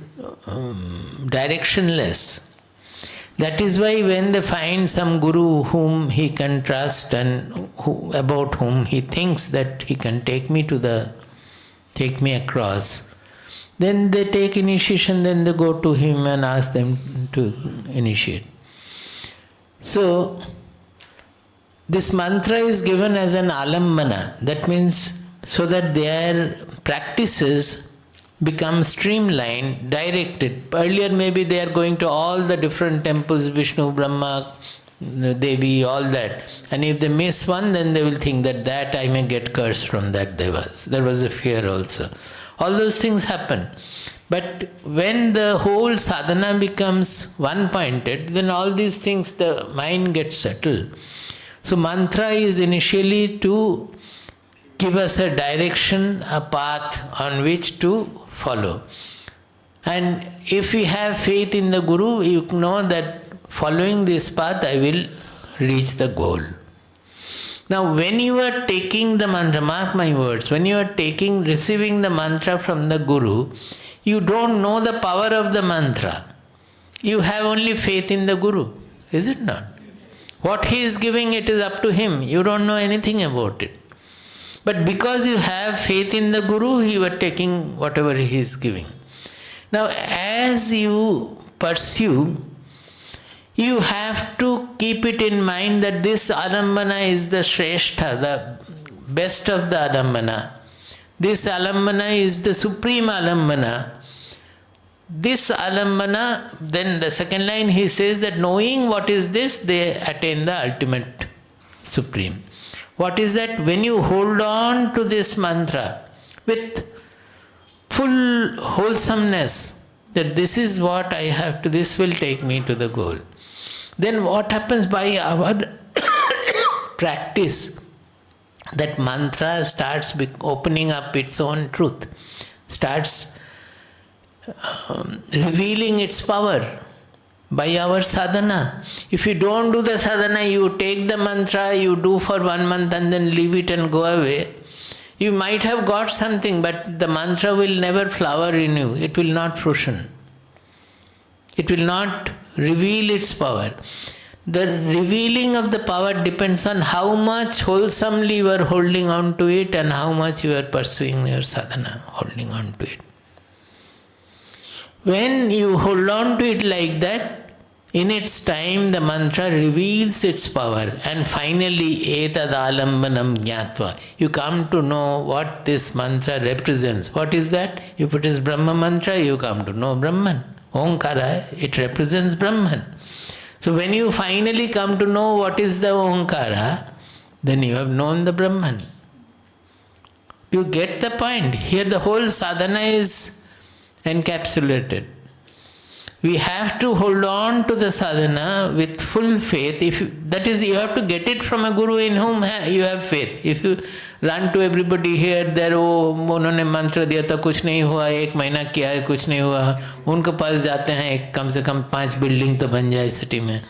directionless. That is why when they find some guru whom he can trust and about whom he thinks that he can take me across, then they take initiation, then they go to him and ask them to initiate. So, this mantra is given as an alambana. That means so that their practices become streamlined, directed. Earlier maybe they are going to all the different temples, Vishnu, Brahma, Devi, all that. And if they miss one, then they will think that I may get cursed from that devas. There was a fear also. All those things happen. But when the whole sadhana becomes one-pointed, then all these things, the mind gets settled. So mantra is initially to give us a direction, a path on which to follow. And if we have faith in the Guru, you know that following this path I will reach the goal. Now when you are taking the mantra, mark my words, when you are receiving the mantra from the Guru, you don't know the power of the mantra. You have only faith in the Guru, is it not? What he is giving, it is up to him. You don't know anything about it. But because you have faith in the Guru, you are taking whatever he is giving. Now, as you pursue, you have to keep it in mind that this alambana is the shrestha, the best of the alambana. This alambana is the supreme alambana. This alambana, then the second line he says that knowing what is this, they attain the ultimate supreme. What is that? When you hold on to this mantra with full wholesomeness, that this is what I have to, this will take me to the goal. Then what happens by our practice? That mantra starts opening up its own truth, starts revealing its power by our sadhana. If you don't do the sadhana, you take the mantra, you do for 1 month and then leave it and go away. You might have got something, but the mantra will never flower in you. It will not fruition. It will not reveal its power. The revealing of the power depends on how much wholesomely you are holding on to it and how much you are pursuing your sadhana, holding on to it. When you hold on to it like that, in its time the mantra reveals its power, and finally etad alambanam jnatva. You come to know what this mantra represents. What is that? If it is Brahma mantra, you come to know Brahman. Omkara, it represents Brahman. So when you finally come to know what is the Omkara, then you have known the Brahman. You get the point. Here the whole sadhana is encapsulated. We have to hold on to the sadhana with full faith. That is, you have to get it from a guru in whom you have faith. If you run to everybody here, there, उन्होंने मंत्र दिया था, कुछ नहीं हुआ, 1 महीना किया है, कुछ नहीं हुआ, उनके पास जाते हैं, कम से कम 5 बिल्डिंग तो बन जाए सिटी में.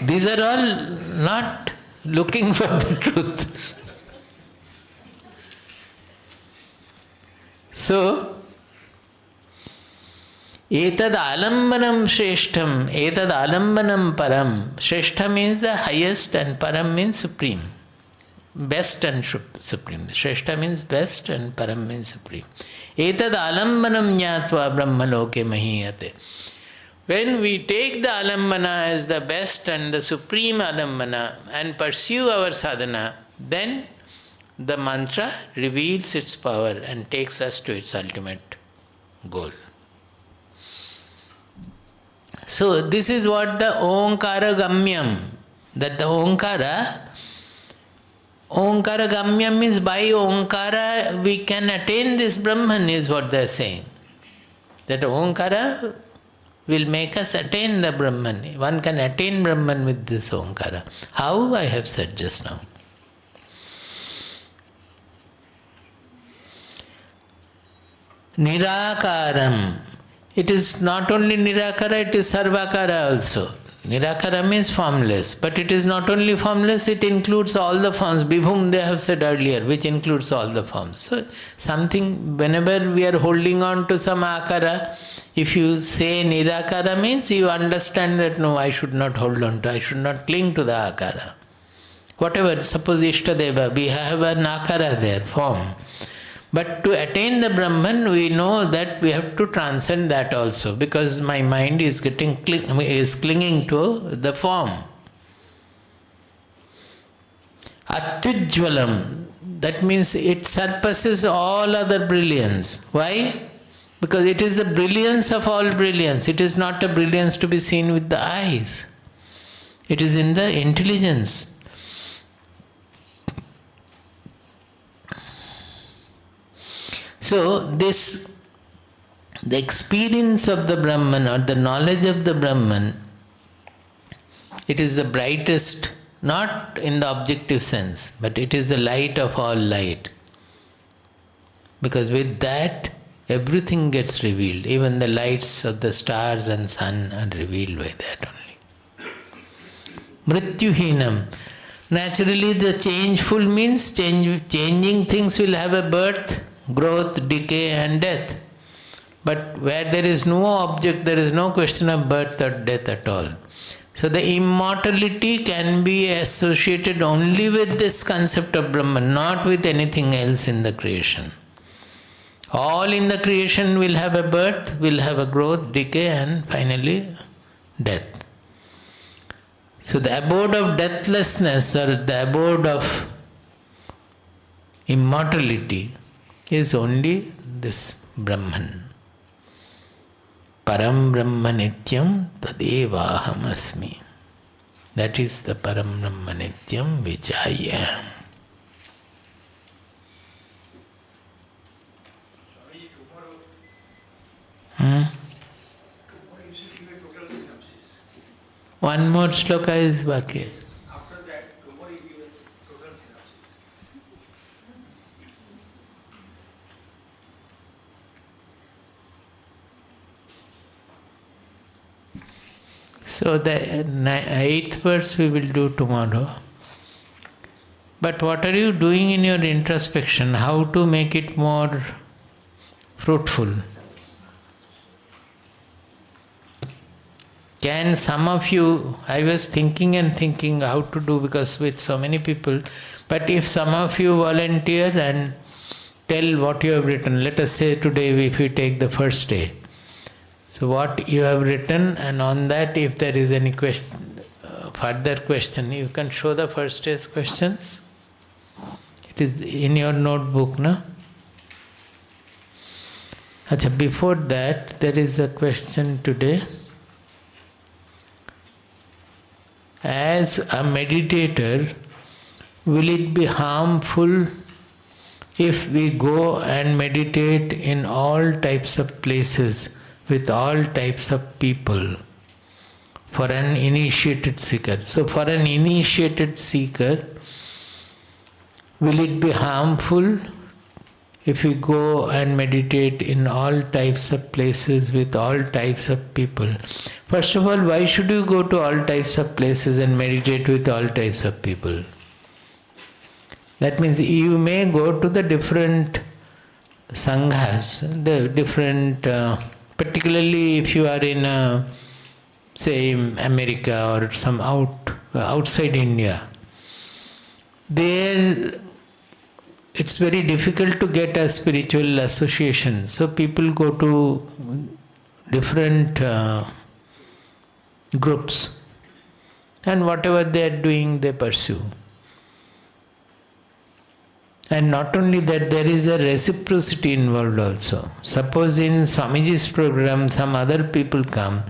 These are all not looking for the truth. So, etad alambanam shreshtham, etad alambanam param. Shrestha means the highest and param means supreme. Best and supreme. Shrestha means best and param means supreme. Etad alambanam jnatva brahmaloke mahiyate. When we take the alambana as the best and the supreme alambana and pursue our sadhana, then the mantra reveals its power and takes us to its ultimate goal. So this is what the Omkara Gamyam, that the Omkara Gamyam means by Omkara we can attain this Brahman, is what they are saying. That Omkara will make us attain the Brahman. One can attain Brahman with this Omkara. How? I have said just now. Nirakaram. It is not only Nirakara, it is Sarvakara also. Nirakara means formless, but it is not only formless, it includes all the forms. Bhivum they have said earlier, which includes all the forms. So something, whenever we are holding on to some akara, if you say Nirakara means you understand that no, I should not hold on to, I should not cling to the akara. Whatever, suppose Ishtadeva, we have an akara there, form. But to attain the Brahman, we know that we have to transcend that also, because my mind is clinging to the form. Atyujvalam, that means it surpasses all other brilliance. Why? Because it is the brilliance of all brilliance. It is not a brilliance to be seen with the eyes. It is in the intelligence. So the experience of the Brahman or the knowledge of the Brahman, it is the brightest, not in the objective sense, but it is the light of all light. Because with that, everything gets revealed. Even the lights of the stars and sun are revealed by that only. Mrityuhinam. Naturally, the changeful means changing things will have a birth, growth, decay and death. But where there is no object, there is no question of birth or death at all. So the immortality can be associated only with this concept of Brahman, not with anything else in the creation. All in the creation will have a birth, will have a growth, decay and finally death. So the abode of deathlessness or the abode of immortality is only this Brahman. Param Brahma Nityam Tadevaham Asmi. That is the Param Brahma Nityam which I am. One more shloka is Baki. After that, tomorrow you give a total synopsis. So the 8th verse we will do tomorrow. But what are you doing in your introspection? How to make it more fruitful? Can some of you, I was thinking how to do, because with so many people, but if some of you volunteer and tell what you have written, let us say today if we take the first day. So what you have written, and on that if there is any question, further question, you can show the first day's questions. It is in your notebook, no? Achha, before that there is a question today. As a meditator, will it be harmful if we go and meditate in all types of places with all types of people for an initiated seeker? So for an initiated seeker, will it be harmful if you go and meditate in all types of places with all types of people. First of all, why should you go to all types of places and meditate with all types of people? That means you may go to the different sanghas, the different, particularly if you are in, say, America or some outside India. There, it's very difficult to get a spiritual association. So people go to different groups, and whatever they are doing, they pursue. And not only that, there is a reciprocity involved also. Suppose in Swamiji's program some other people come,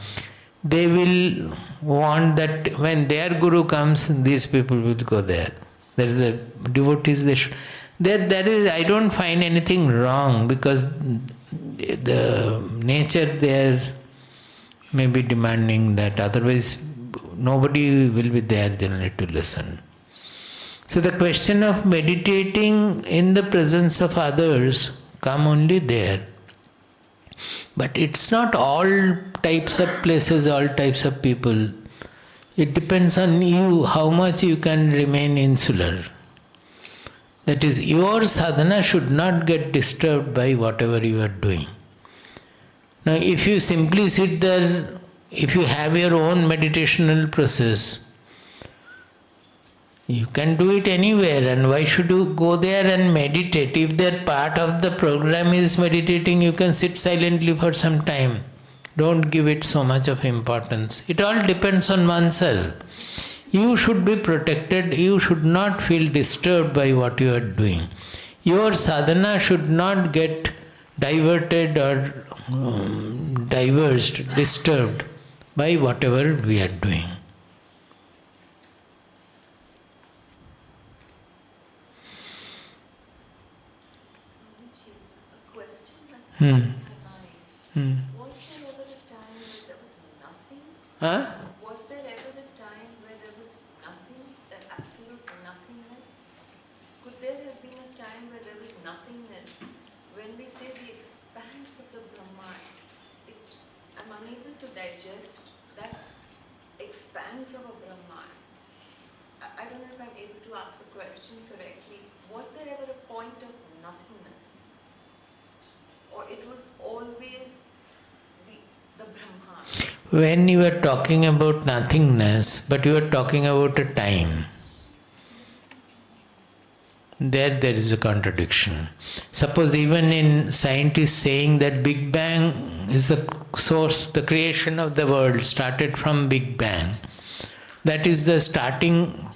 they will want that when their guru comes, these people will go there. There is the devotees. There is. I don't find anything wrong, because the nature there may be demanding that. Otherwise, nobody will be there generally to listen. So the question of meditating in the presence of others come only there. But it's not all types of places, all types of people. It depends on you, how much you can remain insular. That is, your sadhana should not get disturbed by whatever you are doing. Now, if you simply sit there, if you have your own meditational process, you can do it anywhere, and why should you go there and meditate? If that part of the program is meditating, you can sit silently for some time. Don't give it so much of importance. It all depends on oneself. You should be protected. You should not feel disturbed by what you are doing. Your sadhana should not get diverted or disturbed by whatever we are doing. Was there ever a time where there was nothing? Huh? Was there ever a time where there was nothing, that absolute nothingness? Could there have been a time where there was nothingness? When we say the expanse of the Brahman, I'm unable to digest that expanse of a Brahman. I don't know if I'm able to ask the question correctly. Was there ever a point of nothingness? Or it was always the Brahman? When you are talking about nothingness, but you are talking about a time, there is a contradiction. Suppose even in scientists saying that Big Bang is the source, the creation of the world started from Big Bang. That is the starting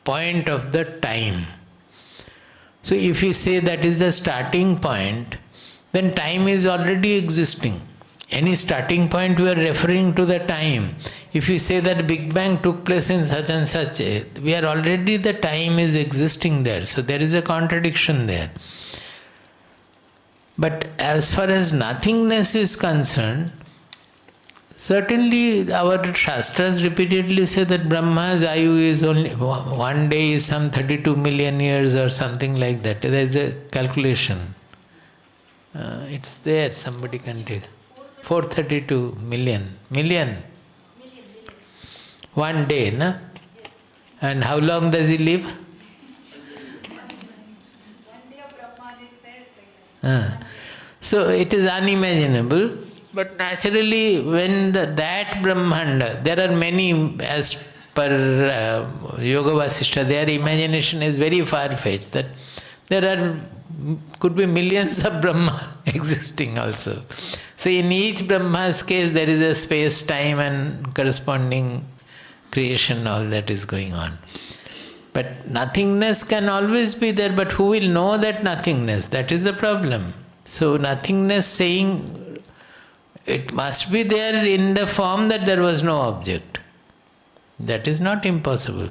point of the time. So if you say that is the starting point, then time is already existing. Any starting point, we are referring to the time. If you say that Big Bang took place in such and such, we are already, the time is existing there. So there is a contradiction there. But as far as nothingness is concerned, certainly our Shastras repeatedly say that Brahma's ayu is only, one day is some 32 million years or something like that. There is a calculation. It's there, somebody can take. 432 million. Million. One day, na? And how long does he live? 1 day of Brahman, it says. So it is unimaginable, but naturally when that Brahmanda, there are many, as per Yoga Vasishtha, their imagination is very far-fetched, that there could be millions of Brahma existing also. So in each Brahma's case there is a space, time and corresponding creation, all that is going on. But nothingness can always be there, but who will know that nothingness? That is the problem. So nothingness saying it must be there in the form that there was no object. That is not impossible.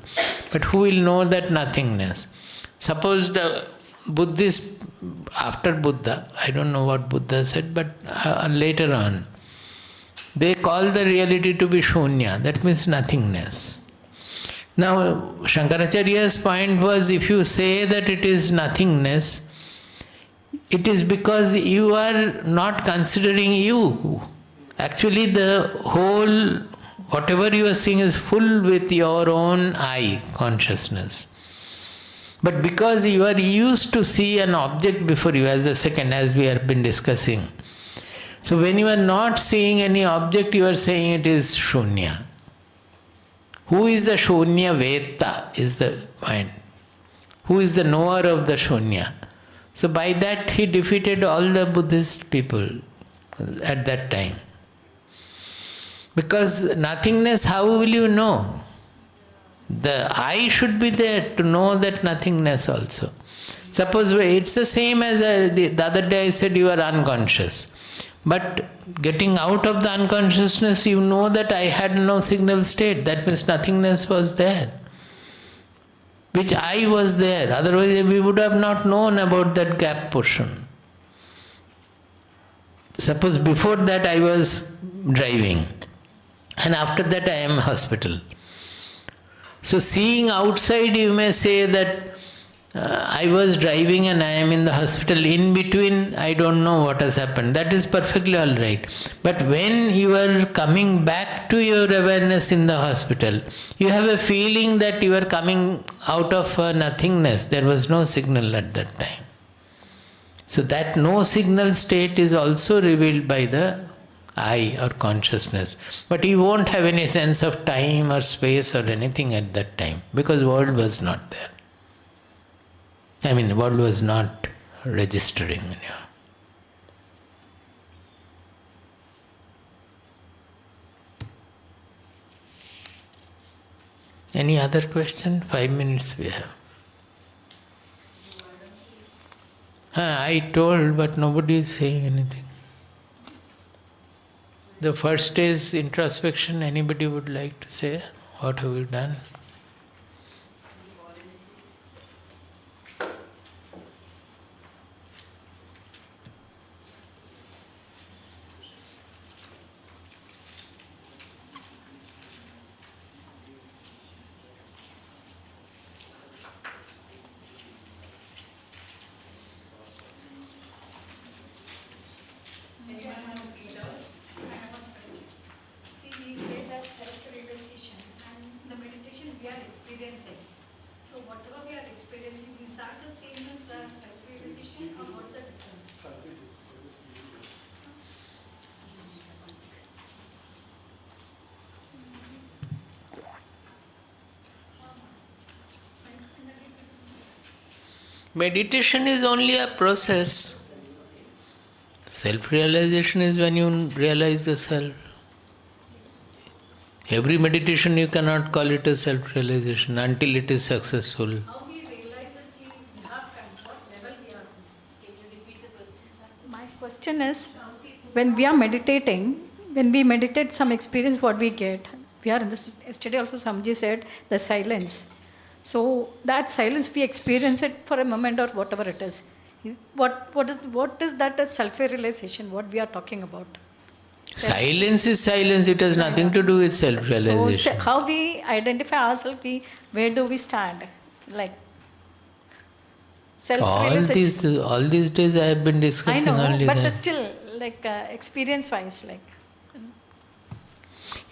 But who will know that nothingness? Suppose the Buddhist, after Buddha, I don't know what Buddha said, but later on, they call the reality to be shunya, that means nothingness. Now, Shankaracharya's point was, if you say that it is nothingness, it is because you are not considering you. Actually, the whole, whatever you are seeing is full with your own I consciousness. But because you are used to see an object before you as the second, as we have been discussing. So when you are not seeing any object, you are saying it is Shunya. Who is the Shunya Veta is the mind. Who is the knower of the Shunya? So by that he defeated all the Buddhist people at that time. Because nothingness, how will you know? The I should be there to know that nothingness also. Suppose it's the same as the other day I said you are unconscious. But getting out of the unconsciousness, you know that I had no signal state. That means nothingness was there. Which I was there. Otherwise we would have not known about that gap portion. Suppose before that I was driving. And after that I am in hospital. So seeing outside you may say that I was driving and I am in the hospital. In between I don't know what has happened. That is perfectly all right. But when you are coming back to your awareness in the hospital, you have a feeling that you are coming out of nothingness. There was no signal at that time. So that no signal state is also revealed by the I or consciousness. But you won't have any sense of time or space or anything at that time because world was not there. I mean, world was not registering in you. Any other question? 5 minutes we have. I told, but nobody is saying anything. The first is introspection. Anybody would like to say? What have you done? See, we say that self-realization and the meditation we are experiencing. So whatever we are experiencing, is that the same as self-realization or what's the difference? Meditation is only a process. Self-realization is when you realize the self. Every meditation you cannot call it a self-realization until it is successful. How we realize that we have what level we are? Can you repeat the question? My question is, when we are meditating, when we meditate some experience, what we get? We are in this, yesterday also Samji said, the silence. So that silence we experience it for a moment or whatever it is. What is that self-realization, what we are talking about? Silence is silence, it has nothing to do with self-realization. So how we identify ourselves, where do we stand? Like self-realization. All these days I have been I discussing know, only but that. still, like experience-wise, like.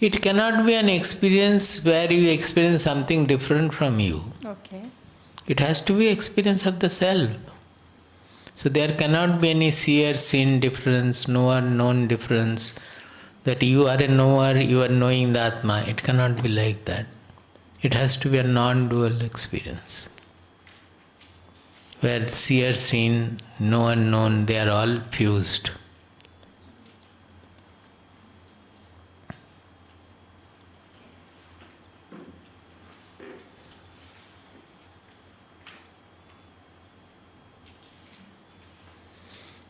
It cannot be an experience where you experience something different from you. Okay. It has to be experience of the self. So there cannot be any seer seen difference, knower known difference, that you are a knower, you are knowing the Atma. It cannot be like that. It has to be a non-dual experience. Where seer seen, knower known, they are all fused.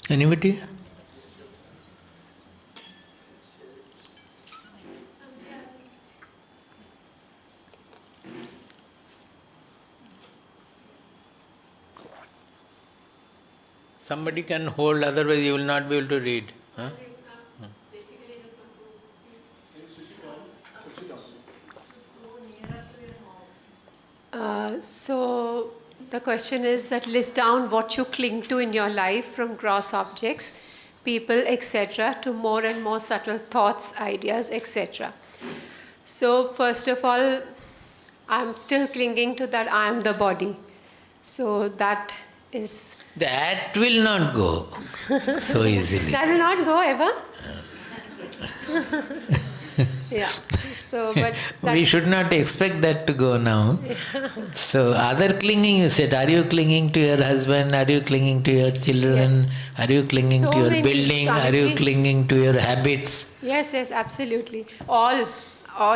Anybody? Somebody can hold, otherwise you will not be able to read. Huh? So The question is that list down what you cling to in your life, from gross objects, people, etc., to more and more subtle thoughts, ideas, etc. So first of all, I'm still clinging to that I am the body. So that is... That will not go so easily. That will not go ever? Yeah. So, but we should not expect that to go now. So, other clinging, you said, are you clinging to your husband? Are you clinging to your children? Yes. Are you clinging So to your many, building? Are you Swamiji. clinging to your habits? Yes, absolutely. All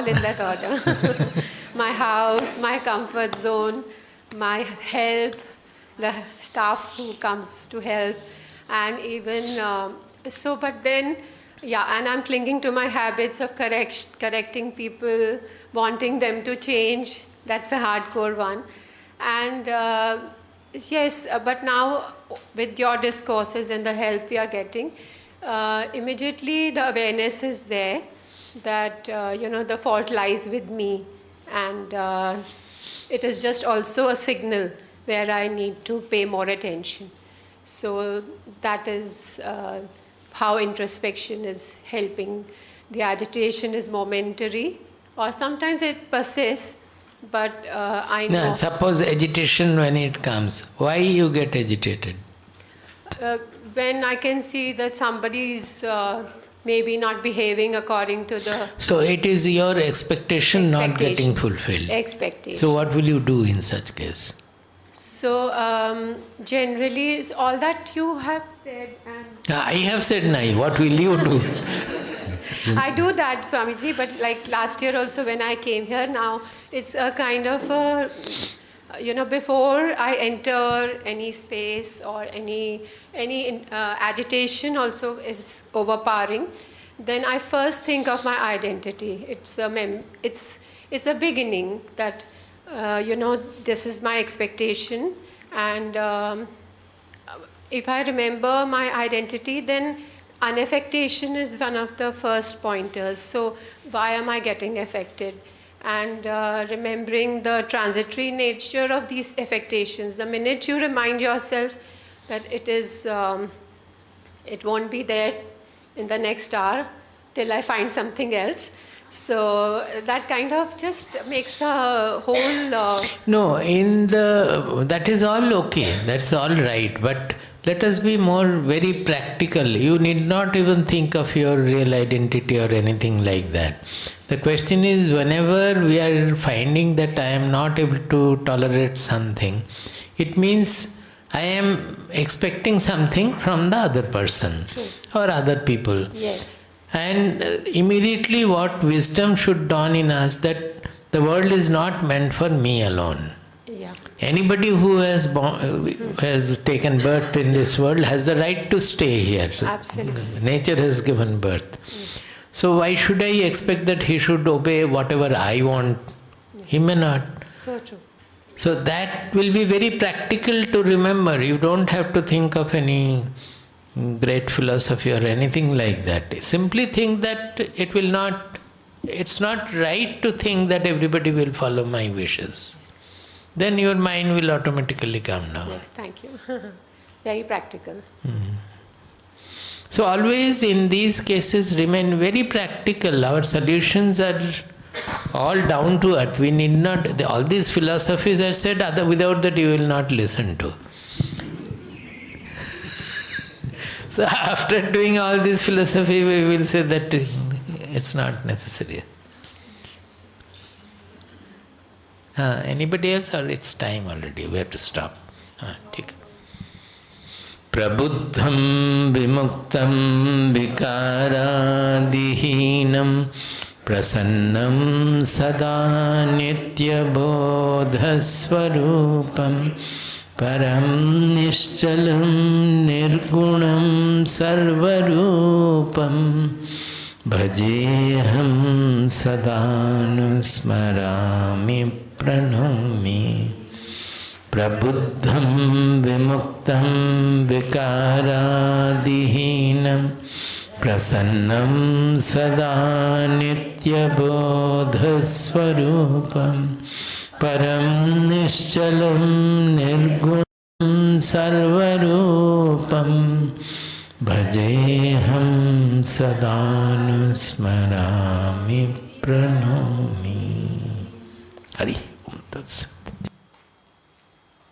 in that order. My house, my comfort zone, my help, the staff who comes to help, and even but then, yeah, and I'm clinging to my habits of correcting people, wanting them to change. That's a hardcore one. And yes, but now with your discourses and the help we are getting, immediately the awareness is there that the fault lies with me, and it is just also a signal where I need to pay more attention. So that is how introspection is helping. The agitation is momentary, or sometimes it persists, but I know... No, suppose agitation when it comes, why you get agitated? When I can see that somebody is maybe not behaving according to the... So it is your expectation not getting fulfilled. Expectation. So what will you do in such case? So generally, all that you have said, and I have said nahi. What will you do? I do that, Swamiji. But like last year also, when I came here, now it's a kind of a, before I enter any space or any agitation also is overpowering, then I first think of my identity. It's a beginning that. This is my expectation, and if I remember my identity, then unaffectation is one of the first pointers. So why am I getting affected? And remembering the transitory nature of these affectations. The minute you remind yourself that it won't be there in the next hour till I find something else. So that kind of just makes a whole... No, that is all okay, that's all right, but let us be very practical. You need not even think of your real identity or anything like that. The question is, whenever we are finding that I am not able to tolerate something, it means I am expecting something from the other person or other people. Yes. And immediately what wisdom should dawn in us, that the world is not meant for me alone. Yeah. Anybody who has taken birth in this world has the right to stay here. Absolutely. Nature has given birth. Yes. So why should I expect that he should obey whatever I want? Yeah. He may not. So true. So that will be very practical to remember. You don't have to think of any great philosophy or anything like that. Simply think that it's not right to think that everybody will follow my wishes. Then your mind will automatically come down. Yes, thank you. Very practical. So always in these cases remain very practical. Our solutions are all down to earth. We need not, all these philosophies are said, without that you will not listen to. So after doing all this philosophy, we will say that it's not necessary. Anybody else, or it's time already? We have to stop. Take it. Prabuddham vimuktam vikaradihinam prasannam sada nitya bodhasvarupam param nischalam nirgunam sarvarupam bhajeham sadanusmarami pranami prabuddham vimuktam vikaradihinam prasannam sada nitya bodhasvarupam Param Nishchalam Nirgunam Sarvarupam Bhajeham Sadanusmarami Pranomi. Hari Om Tat Sat.